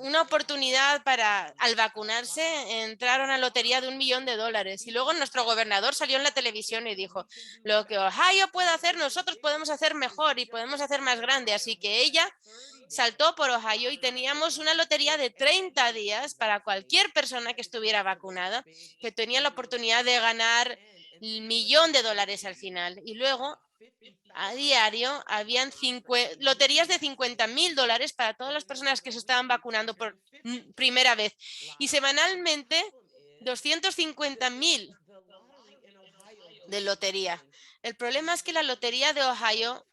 una oportunidad para, al vacunarse, entrar a una lotería de $1,000,000. Y luego nuestro gobernador salió en la televisión y dijo, lo que Ohio puede hacer, nosotros podemos hacer mejor y podemos hacer más grande. Así que ella saltó por Ohio y teníamos una lotería de 30 días para cualquier persona que estuviera vacunada, que tenía la oportunidad de ganar $1,000,000 al final. Y luego a diario habían loterías de $50,000 para todas las personas que se estaban vacunando por primera vez. Y semanalmente 250,000 de lotería. El problema es que la lotería de Ohio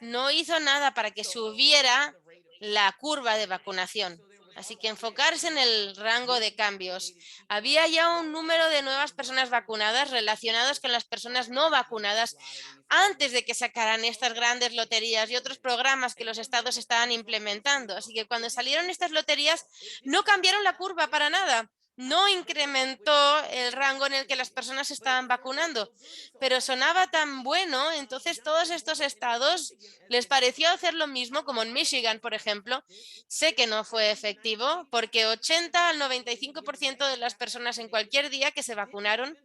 no hizo nada para que subiera la curva de vacunación. Así que enfocarse en el rango de cambios. Había ya un número de nuevas personas vacunadas relacionadas con las personas no vacunadas antes de que sacaran estas grandes loterías y otros programas que los estados estaban implementando. Así que cuando salieron estas loterías, no cambiaron la curva para nada. No incrementó el rango en el que las personas estaban vacunando, pero sonaba tan bueno, entonces todos estos estados les pareció hacer lo mismo, como en Michigan, por ejemplo. Sé que no fue efectivo porque 80 al 95% de las personas en cualquier día que se vacunaron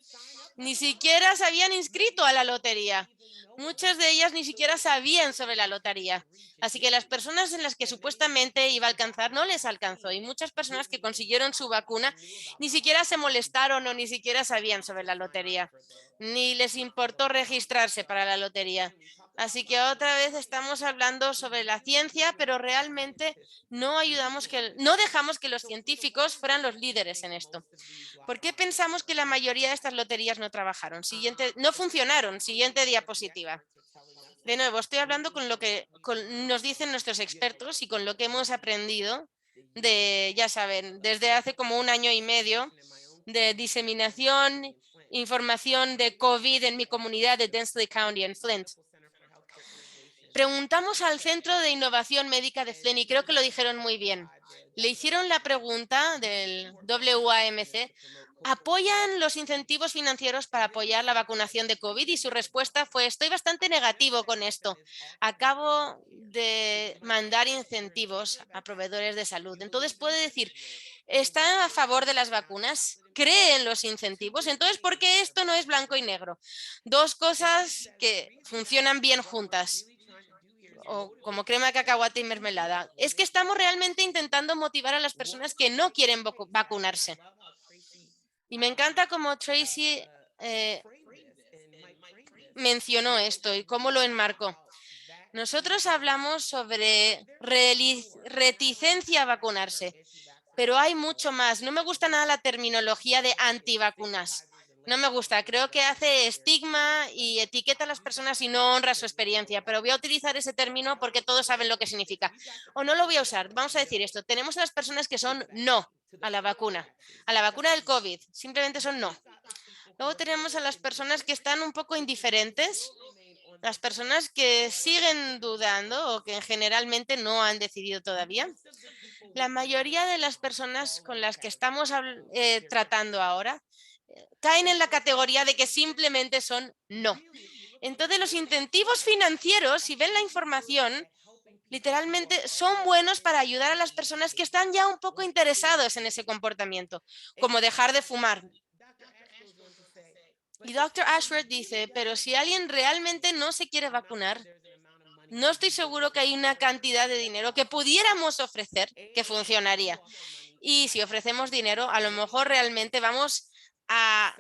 ni siquiera se habían inscrito a la lotería. Muchas de ellas ni siquiera sabían sobre la lotería. Así que las personas en las que supuestamente iba a alcanzar no les alcanzó. Y muchas personas que consiguieron su vacuna ni siquiera se molestaron o ni siquiera sabían sobre la lotería. Ni les importó registrarse para la lotería. Así que otra vez estamos hablando sobre la ciencia, pero realmente no dejamos que los científicos fueran los líderes en esto. ¿Por qué pensamos que la mayoría de estas loterías no trabajaron? No funcionaron. Siguiente diapositiva. De nuevo, estoy hablando con lo que nos dicen nuestros expertos y con lo que hemos aprendido ya saben, desde hace como un año y medio de diseminación, información de COVID en mi comunidad de Densely County en Flint. Preguntamos al Centro de Innovación Médica de Flint y creo que lo dijeron muy bien. Le hicieron la pregunta del WAMC, ¿apoyan los incentivos financieros para apoyar la vacunación de COVID? Y su respuesta fue, estoy bastante negativo con esto. Acabo de mandar incentivos a proveedores de salud. Entonces puede decir, ¿está a favor de las vacunas? ¿Cree en los incentivos? Entonces, ¿por qué esto no es blanco y negro? Dos cosas que funcionan bien juntas o como crema de cacahuate y mermelada. Es que estamos realmente intentando motivar a las personas que no quieren vacunarse. Y me encanta cómo Tracy mencionó esto y cómo lo enmarcó. Nosotros hablamos sobre reticencia a vacunarse, pero hay mucho más. No me gusta nada la terminología de antivacunas. No me gusta, creo que hace estigma y etiqueta a las personas y no honra su experiencia, pero voy a utilizar ese término porque todos saben lo que significa. O no lo voy a usar, vamos a decir esto, tenemos a las personas que son no a la vacuna del COVID, simplemente son no. Luego tenemos a las personas que están un poco indiferentes, las personas que siguen dudando o que generalmente no han decidido todavía. La mayoría de las personas con las que estamos tratando ahora caen en la categoría de que simplemente son no. Entonces, los incentivos financieros, si ven la información, literalmente son buenos para ayudar a las personas que están ya un poco interesados en ese comportamiento, como dejar de fumar. Y Dr. Ashworth dice, pero si alguien realmente no se quiere vacunar, no estoy seguro que hay una cantidad de dinero que pudiéramos ofrecer que funcionaría. Y si ofrecemos dinero, a lo mejor realmente vamos a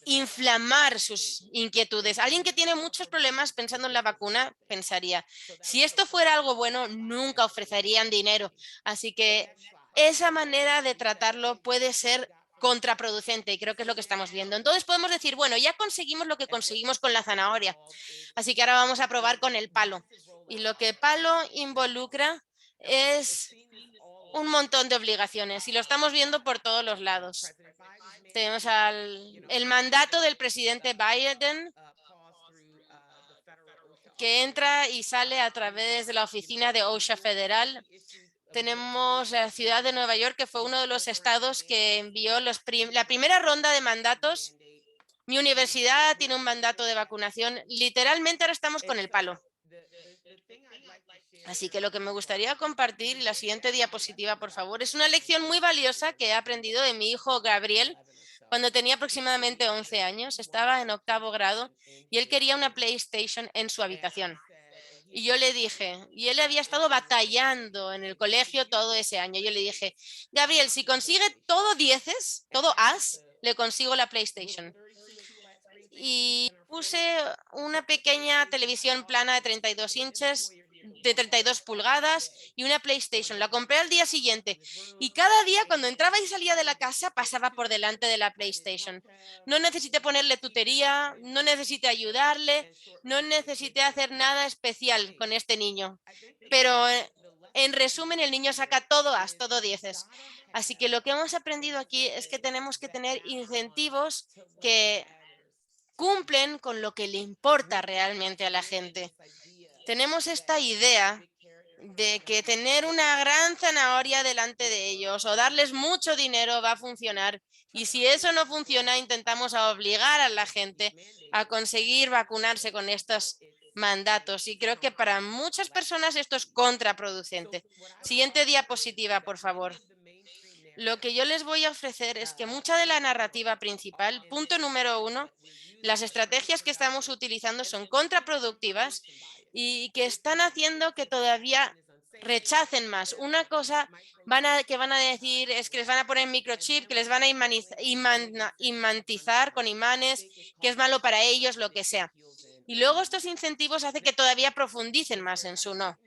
inflamar sus inquietudes. Alguien que tiene muchos problemas pensando en la vacuna pensaría, si esto fuera algo bueno, nunca ofrecerían dinero. Así que esa manera de tratarlo puede ser contraproducente y creo que es lo que estamos viendo. Entonces podemos decir, bueno, ya conseguimos lo que conseguimos con la zanahoria, así que ahora vamos a probar con el palo. Y lo que palo involucra es un montón de obligaciones y lo estamos viendo por todos los lados. Tenemos el mandato del presidente Biden que entra y sale a través de la oficina de OSHA federal. Tenemos la ciudad de Nueva York, que fue uno de los estados que envió la primera ronda de mandatos. Mi universidad tiene un mandato de vacunación. Literalmente ahora estamos con el palo. Así que lo que me gustaría compartir, y la siguiente diapositiva, por favor, es una lección muy valiosa que he aprendido de mi hijo Gabriel cuando tenía aproximadamente 11 años. Estaba en 8º grado y él quería una PlayStation en su habitación. Y yo le dije, y él había estado batallando en el colegio todo ese año. Yo le dije, Gabriel, si consigue todo 10, todo As, le consigo la PlayStation. Y puse una pequeña televisión plana de 32 inches, de 32 pulgadas y una PlayStation. La compré al día siguiente y cada día cuando entraba y salía de la casa pasaba por delante de la PlayStation. No necesité ponerle tutería, no necesité ayudarle, no necesité hacer nada especial con este niño. Pero en resumen, el niño saca todo As, todo 10. Así que lo que hemos aprendido aquí es que tenemos que tener incentivos que cumplen con lo que le importa realmente a la gente. Tenemos esta idea de que tener una gran zanahoria delante de ellos o darles mucho dinero va a funcionar. Y si eso no funciona, intentamos obligar a la gente a conseguir vacunarse con estos mandatos. Y creo que para muchas personas esto es contraproducente. Siguiente diapositiva, por favor. Lo que yo les voy a ofrecer es que mucha de la narrativa principal, punto número 1, las estrategias que estamos utilizando son contraproductivas y que están haciendo que todavía rechacen más. Una cosa que van a decir es que les van a poner microchip, que les van a imantizar con imanes, que es malo para ellos, lo que sea. Y luego estos incentivos hacen que todavía profundicen más en su no.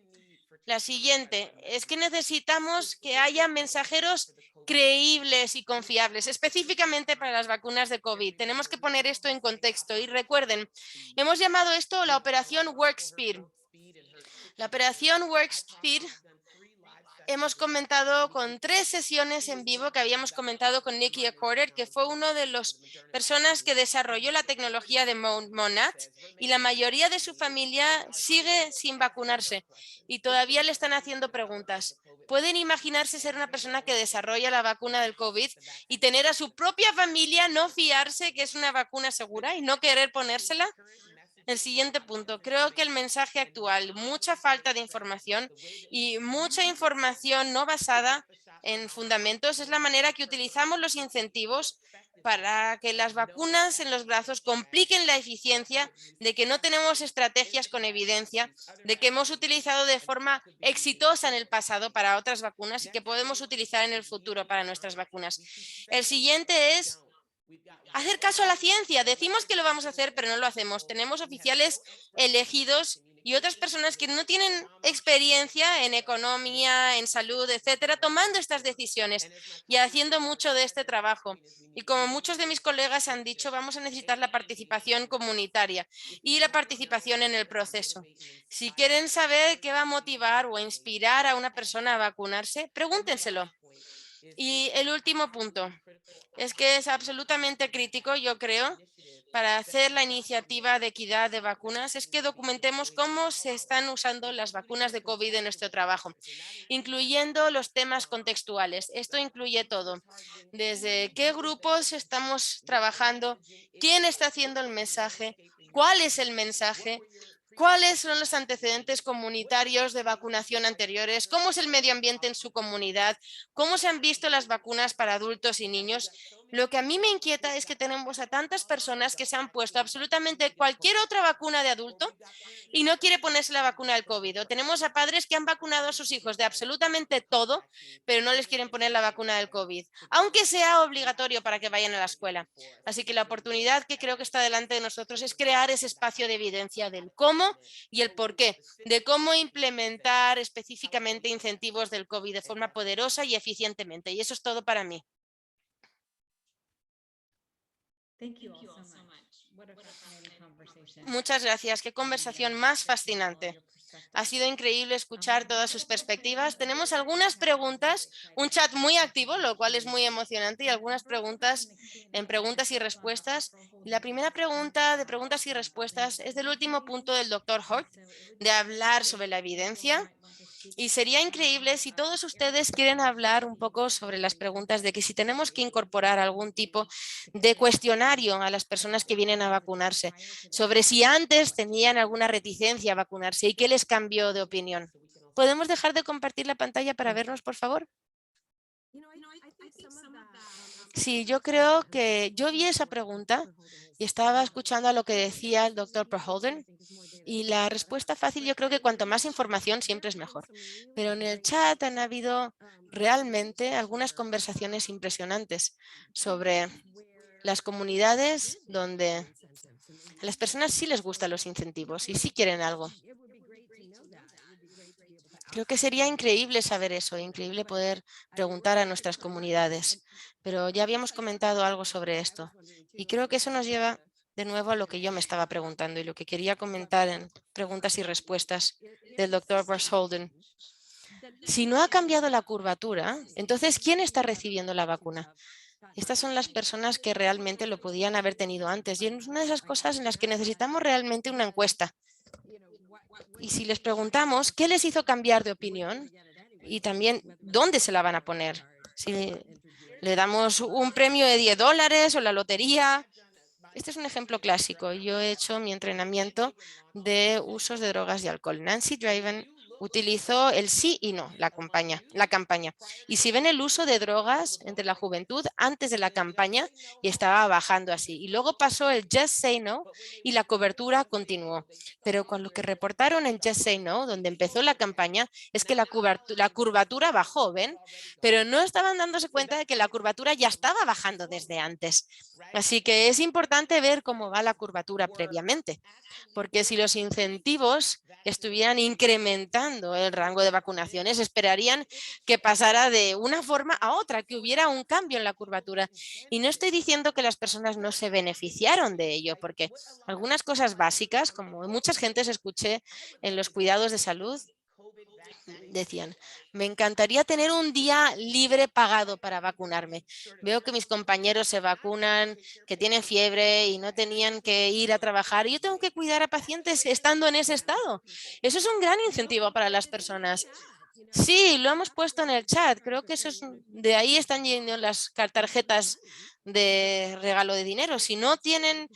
La siguiente es que necesitamos que haya mensajeros creíbles y confiables, específicamente para las vacunas de COVID. Tenemos que poner esto en contexto y recuerden, hemos llamado esto la operación Warp Speed. La operación Warp Speed hemos comentado con 3 sesiones en vivo que habíamos comentado con Nikki Accorder, que fue uno de las personas que desarrolló la tecnología de Monad y la mayoría de su familia sigue sin vacunarse y todavía le están haciendo preguntas. ¿Pueden imaginarse ser una persona que desarrolla la vacuna del COVID y tener a su propia familia no fiarse que es una vacuna segura y no querer ponérsela? El siguiente punto, creo que el mensaje actual, mucha falta de información y mucha información no basada en fundamentos, es la manera que utilizamos los incentivos para que las vacunas en los brazos compliquen la eficiencia, de que no tenemos estrategias con evidencia, de que hemos utilizado de forma exitosa en el pasado para otras vacunas y que podemos utilizar en el futuro para nuestras vacunas. El siguiente es hacer caso a la ciencia. Decimos que lo vamos a hacer, pero no lo hacemos. Tenemos oficiales elegidos y otras personas que no tienen experiencia en economía, en salud, etcétera, tomando estas decisiones y haciendo mucho de este trabajo. Y como muchos de mis colegas han dicho, vamos a necesitar la participación comunitaria y la participación en el proceso. Si quieren saber qué va a motivar o inspirar a una persona a vacunarse, pregúntenselo. Y el último punto es que es absolutamente crítico, yo creo, para hacer la iniciativa de equidad de vacunas, es que documentemos cómo se están usando las vacunas de COVID en nuestro trabajo, incluyendo los temas contextuales. Esto incluye todo, desde qué grupos estamos trabajando, quién está haciendo el mensaje, cuál es el mensaje, ¿Cuáles son los antecedentes comunitarios de vacunación anteriores? ¿Cómo es el medio ambiente en su comunidad? ¿Cómo se han visto las vacunas para adultos y niños? Lo que a mí me inquieta es que tenemos a tantas personas que se han puesto absolutamente cualquier otra vacuna de adulto y no quiere ponerse la vacuna del COVID. O tenemos a padres que han vacunado a sus hijos de absolutamente todo, pero no les quieren poner la vacuna del COVID, aunque sea obligatorio para que vayan a la escuela. Así que la oportunidad que creo que está delante de nosotros es crear ese espacio de evidencia del cómo y el por qué, de cómo implementar específicamente incentivos del COVID de forma poderosa y eficientemente. Y eso es todo para mí. Muchas gracias. Qué conversación más fascinante. Ha sido increíble escuchar todas sus perspectivas. Tenemos algunas preguntas, un chat muy activo, lo cual es muy emocionante, y algunas preguntas en preguntas y respuestas. La primera pregunta de preguntas y respuestas es del último punto del doctor Hort, de hablar sobre la evidencia. Y sería increíble si todos ustedes quieren hablar un poco sobre las preguntas de que si tenemos que incorporar algún tipo de cuestionario a las personas que vienen a vacunarse, sobre si antes tenían alguna reticencia a vacunarse y qué les cambió de opinión. ¿Podemos dejar de compartir la pantalla para vernos, por favor? Sí, yo creo que yo vi esa pregunta y estaba escuchando a lo que decía el doctor Perholden, y la respuesta fácil, yo creo que cuanto más información siempre es mejor. Pero en el chat han habido realmente algunas conversaciones impresionantes sobre las comunidades donde a las personas sí les gustan los incentivos y sí quieren algo. Creo que sería increíble saber eso, increíble poder preguntar a nuestras comunidades, pero ya habíamos comentado algo sobre esto y creo que eso nos lleva de nuevo a lo que yo me estaba preguntando y lo que quería comentar en preguntas y respuestas del doctor Holden. Si no ha cambiado la curvatura, entonces, ¿quién está recibiendo la vacuna? Estas son las personas que realmente lo podían haber tenido antes, y es una de esas cosas en las que necesitamos realmente una encuesta. Y si les preguntamos qué les hizo cambiar de opinión y también dónde se la van a poner, si le damos un premio de $10 o la lotería. Este es un ejemplo clásico. Yo he hecho mi entrenamiento de usos de drogas y alcohol. Nancy Draven utilizó el sí y no, la campaña. Y si ven el uso de drogas entre la juventud antes de la campaña, y estaba bajando así. Y luego pasó el Just Say No y la cobertura continuó. Pero con lo que reportaron en Just Say No, donde empezó la campaña, es que la curvatura bajó, ¿ven? Pero no estaban dándose cuenta de que la curvatura ya estaba bajando desde antes. Así que es importante ver cómo va la curvatura previamente, porque si los incentivos estuvieran incrementando el rango de vacunaciones, esperarían que pasara de una forma a otra, que hubiera un cambio en la curvatura. Y no estoy diciendo que las personas no se beneficiaron de ello, porque algunas cosas básicas, como muchas gentes escuché en los cuidados de salud, decían, me encantaría tener un día libre pagado para vacunarme. Veo que mis compañeros se vacunan, que tienen fiebre y no tenían que ir a trabajar. Y yo tengo que cuidar a pacientes estando en ese estado. Eso es un gran incentivo para las personas. Sí, lo hemos puesto en el chat. Creo que eso es, de ahí están yendo las tarjetas de regalo de dinero. Si no tienen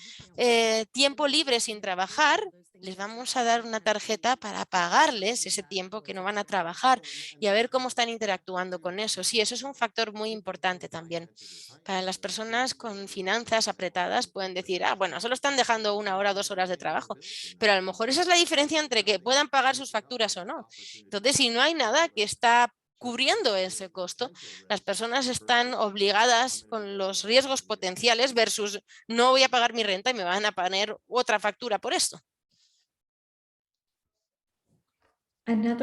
tiempo libre sin trabajar, les vamos a dar una tarjeta para pagarles ese tiempo que no van a trabajar y a ver cómo están interactuando con eso. Sí, eso es un factor muy importante también. Para las personas con finanzas apretadas pueden decir, bueno, solo están dejando 1 hora o 2 horas de trabajo, pero a lo mejor esa es la diferencia entre que puedan pagar sus facturas o no. Entonces, si no hay nada que está cubriendo ese costo, las personas están obligadas con los riesgos potenciales versus no voy a pagar mi renta y me van a poner otra factura por esto. Otro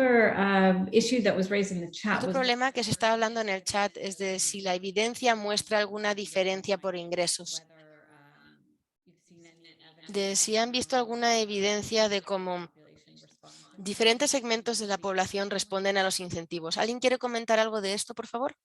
problema que se está hablando en el chat es de si la evidencia muestra alguna diferencia por ingresos. De si han visto alguna evidencia de cómo diferentes segmentos de la población responden a los incentivos. ¿Alguien quiere comentar algo de esto, por favor?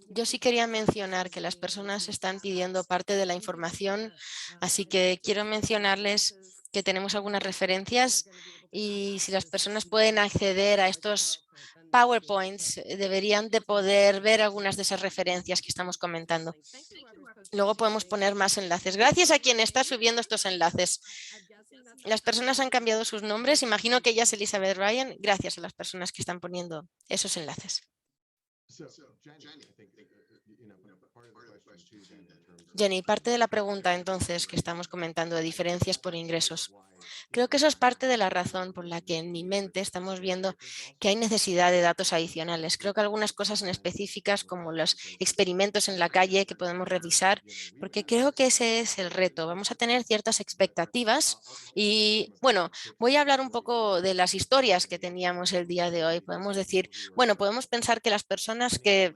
Yo sí quería mencionar que las personas están pidiendo parte de la información, así que quiero mencionarles que tenemos algunas referencias y si las personas pueden acceder a estos PowerPoints, deberían de poder ver algunas de esas referencias que estamos comentando. Luego podemos poner más enlaces. Gracias a quien está subiendo estos enlaces. Las personas han cambiado sus nombres. Imagino que ella es Elizabeth Ryan. Gracias a las personas que están poniendo esos enlaces. Jenny, parte de la pregunta entonces que estamos comentando de diferencias por ingresos. Creo que eso es parte de la razón por la que en mi mente estamos viendo que hay necesidad de datos adicionales. Creo que algunas cosas en específicas como los experimentos en la calle que podemos revisar, porque creo que ese es el reto. Vamos a tener ciertas expectativas y bueno, voy a hablar un poco de las historias que teníamos el día de hoy. Podemos decir, bueno, podemos pensar que las personas que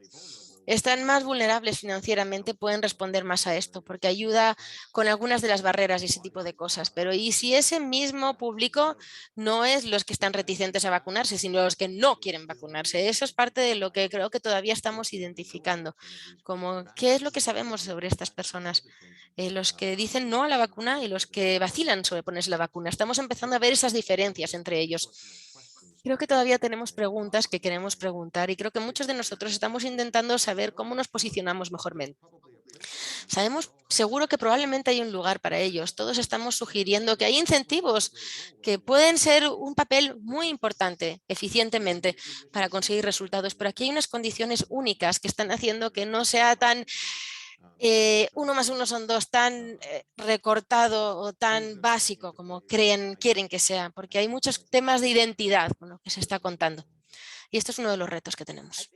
están más vulnerables financieramente pueden responder más a esto porque ayuda con algunas de las barreras y ese tipo de cosas. Pero ¿y si ese mismo público no es los que están reticentes a vacunarse, sino los que no quieren vacunarse? Eso es parte de lo que creo que todavía estamos identificando. Como, ¿qué es lo que sabemos sobre estas personas? Los que dicen no a la vacuna y los que vacilan sobre ponerse la vacuna. Estamos empezando a ver esas diferencias entre ellos. Creo que todavía tenemos preguntas que queremos preguntar y creo que muchos de nosotros estamos intentando saber cómo nos posicionamos mejormente. Sabemos seguro que probablemente hay un lugar para ellos. Todos estamos sugiriendo que hay incentivos que pueden ser un papel muy importante eficientemente para conseguir resultados, pero aquí hay unas condiciones únicas que están haciendo que no sea tan 1 más 1 son 2 tan recortado o tan básico como quieren que sea, porque hay muchos temas de identidad con lo que se está contando. Y esto es uno de los retos que tenemos.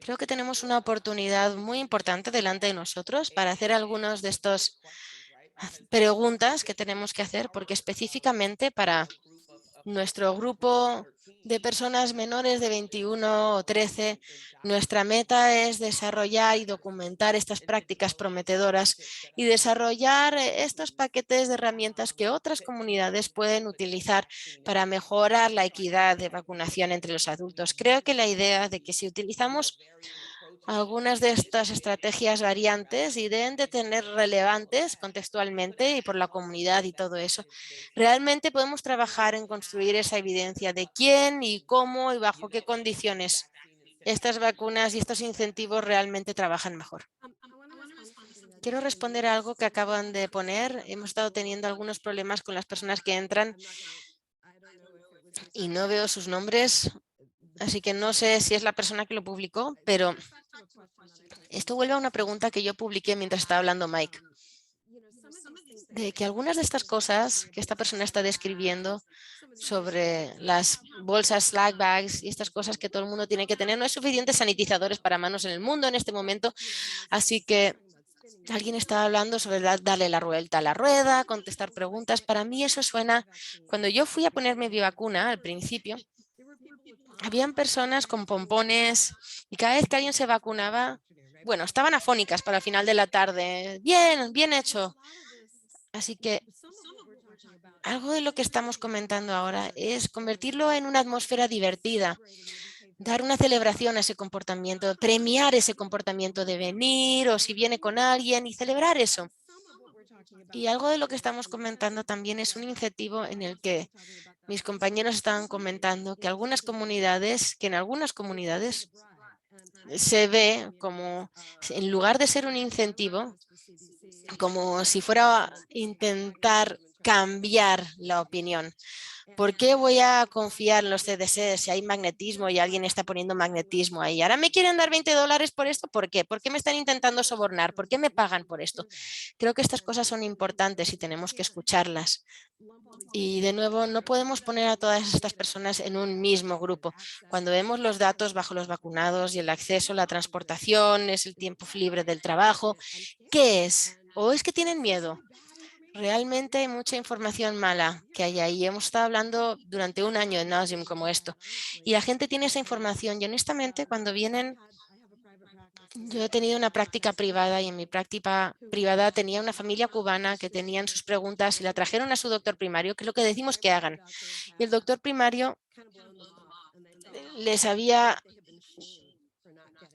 Creo que tenemos una oportunidad muy importante delante de nosotros para hacer algunas de estas preguntas que tenemos que hacer, porque específicamente para nuestro grupo de personas menores de 21 o 13, nuestra meta es desarrollar y documentar estas prácticas prometedoras y desarrollar estos paquetes de herramientas que otras comunidades pueden utilizar para mejorar la equidad de vacunación entre los adultos. Creo que la idea de que si utilizamos algunas de estas estrategias variantes y deben de tener relevantes contextualmente y por la comunidad y todo eso. Realmente podemos trabajar en construir esa evidencia de quién y cómo y bajo qué condiciones estas vacunas y estos incentivos realmente trabajan mejor. Quiero responder a algo que acaban de poner. Hemos estado teniendo algunos problemas con las personas que entran y no veo sus nombres, así que no sé si es la persona que lo publicó, pero esto vuelve a una pregunta que yo publiqué mientras estaba hablando Mike, de que algunas de estas cosas que esta persona está describiendo sobre las bolsas slack bags y estas cosas que todo el mundo tiene que tener, no hay suficientes sanitizadores para manos en el mundo en este momento, así que alguien estaba hablando sobre darle la vuelta a la rueda, contestar preguntas. Para mí eso suena, cuando yo fui a ponerme mi vacuna al principio, habían personas con pompones y cada vez que alguien se vacunaba, bueno, estaban afónicas para el final de la tarde. Bien, bien hecho. Así que algo de lo que estamos comentando ahora es convertirlo en una atmósfera divertida, dar una celebración a ese comportamiento, premiar ese comportamiento de venir o si viene con alguien y celebrar eso. Y algo de lo que estamos comentando también es un incentivo en el que mis compañeros estaban comentando que en algunas comunidades se ve como, en lugar de ser un incentivo, como si fuera a intentar cambiar la opinión. ¿Por qué voy a confiar en los CDC si hay magnetismo y alguien está poniendo magnetismo ahí? Ahora me quieren dar $20 por esto, ¿por qué? ¿Por qué me están intentando sobornar? ¿Por qué me pagan por esto? Creo que estas cosas son importantes y tenemos que escucharlas. Y de nuevo, no podemos poner a todas estas personas en un mismo grupo. Cuando vemos los datos bajo los vacunados y el acceso, la transportación, es el tiempo libre del trabajo, ¿qué es? ¿O es que tienen miedo? Realmente hay mucha información mala que hay ahí. Hemos estado hablando durante un año en Nauseam como esto. Y la gente tiene esa información. Y honestamente, cuando vienen, yo he tenido una práctica privada y en mi práctica privada tenía una familia cubana que tenían sus preguntas y la trajeron a su doctor primario, que es lo que decimos que hagan. Y el doctor primario les había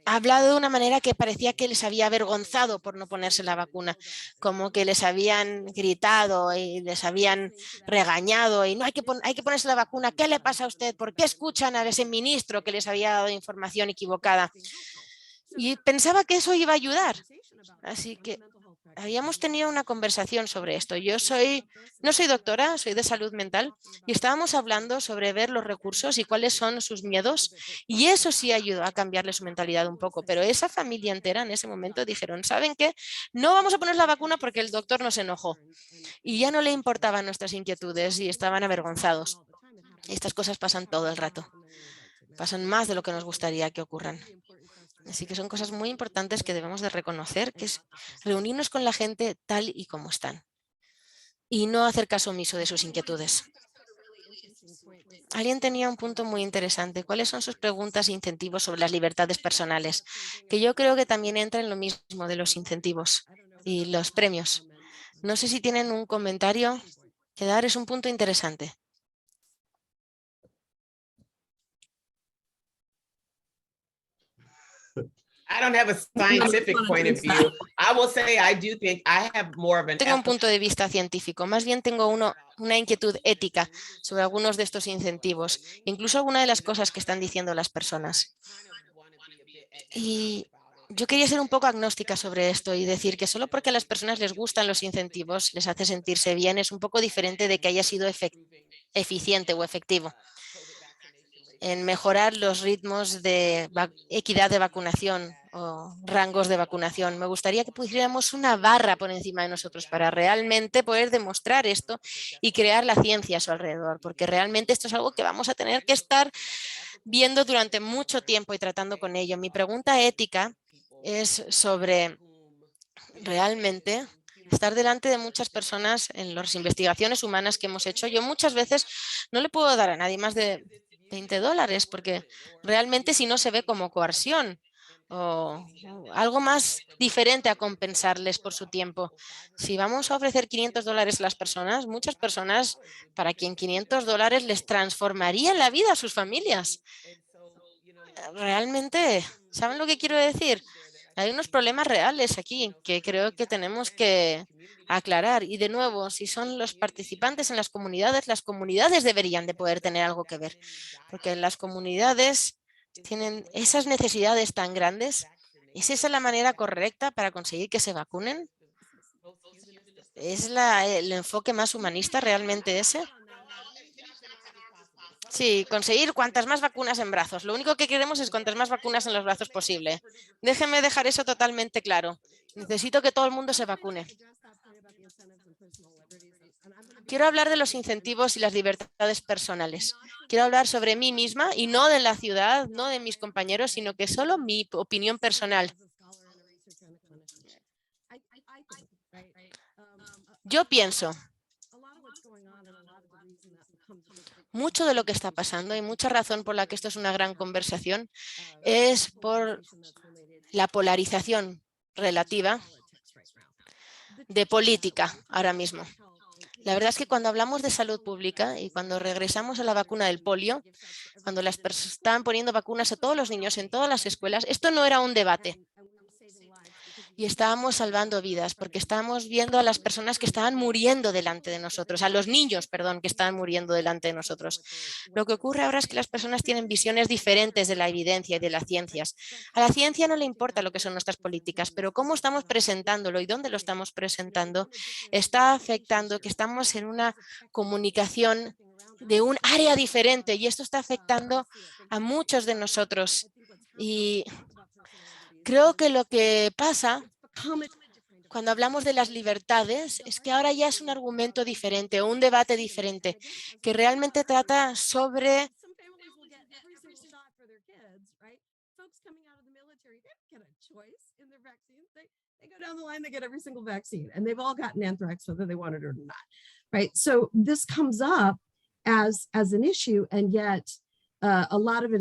hablado de una manera que parecía que les había avergonzado por no ponerse la vacuna, como que les habían gritado y les habían regañado y no hay que ponerse la vacuna. ¿Qué le pasa a usted? ¿Por qué escuchan a ese ministro que les había dado información equivocada? Y pensaba que eso iba a ayudar. Así que habíamos tenido una conversación sobre esto. Yo no soy doctora, soy de salud mental y estábamos hablando sobre ver los recursos y cuáles son sus miedos y eso sí ayudó a cambiarle su mentalidad un poco. Pero esa familia entera en ese momento dijeron, ¿saben qué? No vamos a poner la vacuna porque el doctor nos enojó y ya no le importaban nuestras inquietudes y estaban avergonzados. Estas cosas pasan todo el rato. Pasan más de lo que nos gustaría que ocurran. Así que son cosas muy importantes que debemos de reconocer, que es reunirnos con la gente tal y como están y no hacer caso omiso de sus inquietudes. Alguien tenía un punto muy interesante. ¿Cuáles son sus preguntas e incentivos sobre las libertades personales? Que yo creo que también entra en lo mismo de los incentivos y los premios. No sé si tienen un comentario que dar, es un punto interesante. I don't have a scientific point of view. I will say I do think I have more of an Tengo un punto de vista científico, más bien tengo una inquietud ética sobre algunos de estos incentivos, incluso algunas de las cosas que están diciendo las personas. Y yo quería ser un poco agnóstica sobre esto y decir que solo porque a las personas les gustan los incentivos, les hace sentirse bien, es un poco diferente de que haya sido eficiente o efectivo en mejorar los ritmos de equidad de vacunación o rangos de vacunación. Me gustaría que pusiéramos una barra por encima de nosotros para realmente poder demostrar esto y crear la ciencia a su alrededor, porque realmente esto es algo que vamos a tener que estar viendo durante mucho tiempo y tratando con ello. Mi pregunta ética es sobre realmente estar delante de muchas personas en las investigaciones humanas que hemos hecho. Yo muchas veces no le puedo dar a nadie más de $20 porque realmente si no se ve como coerción o algo más diferente a compensarles por su tiempo. Si vamos a ofrecer $500 a las personas, muchas personas para quien $500 les transformaría la vida a sus familias. Realmente, ¿saben lo que quiero decir? Hay unos problemas reales aquí que creo que tenemos que aclarar. Y de nuevo, si son los participantes en las comunidades deberían de poder tener algo que ver, porque las comunidades tienen esas necesidades tan grandes. ¿Es esa la manera correcta para conseguir que se vacunen? ¿Es el enfoque más humanista realmente ese? Sí, conseguir cuantas más vacunas en brazos. Lo único que queremos es cuantas más vacunas en los brazos posible. Déjenme dejar eso totalmente claro. Necesito que todo el mundo se vacune. Quiero hablar de los incentivos y las libertades personales. Quiero hablar sobre mí misma y no de la ciudad, no de mis compañeros, sino que solo mi opinión personal. Yo pienso, mucho de lo que está pasando y mucha razón por la que esto es una gran conversación es por la polarización relativa de política ahora mismo. La verdad es que cuando hablamos de salud pública y cuando regresamos a la vacuna del polio, cuando las personas estaban poniendo vacunas a todos los niños en todas las escuelas, esto no era un debate. Y estábamos salvando vidas porque estábamos viendo a las personas que estaban muriendo delante de nosotros, a los niños, perdón, que estaban muriendo delante de nosotros. Lo que ocurre ahora es que las personas tienen visiones diferentes de la evidencia y de las ciencias. A la ciencia no le importa lo que son nuestras políticas, pero cómo estamos presentándolo y dónde lo estamos presentando está afectando que estamos en una comunicación de un área diferente y esto está afectando a muchos de nosotros. Y creo que lo que pasa cuando hablamos de las libertades es que ahora ya es un argumento diferente o un debate diferente que realmente trata sobre down the line, they get every single vaccine, and they've all gotten anthrax, whether they want it or not, right? So this comes up as an issue, and yet a lot of it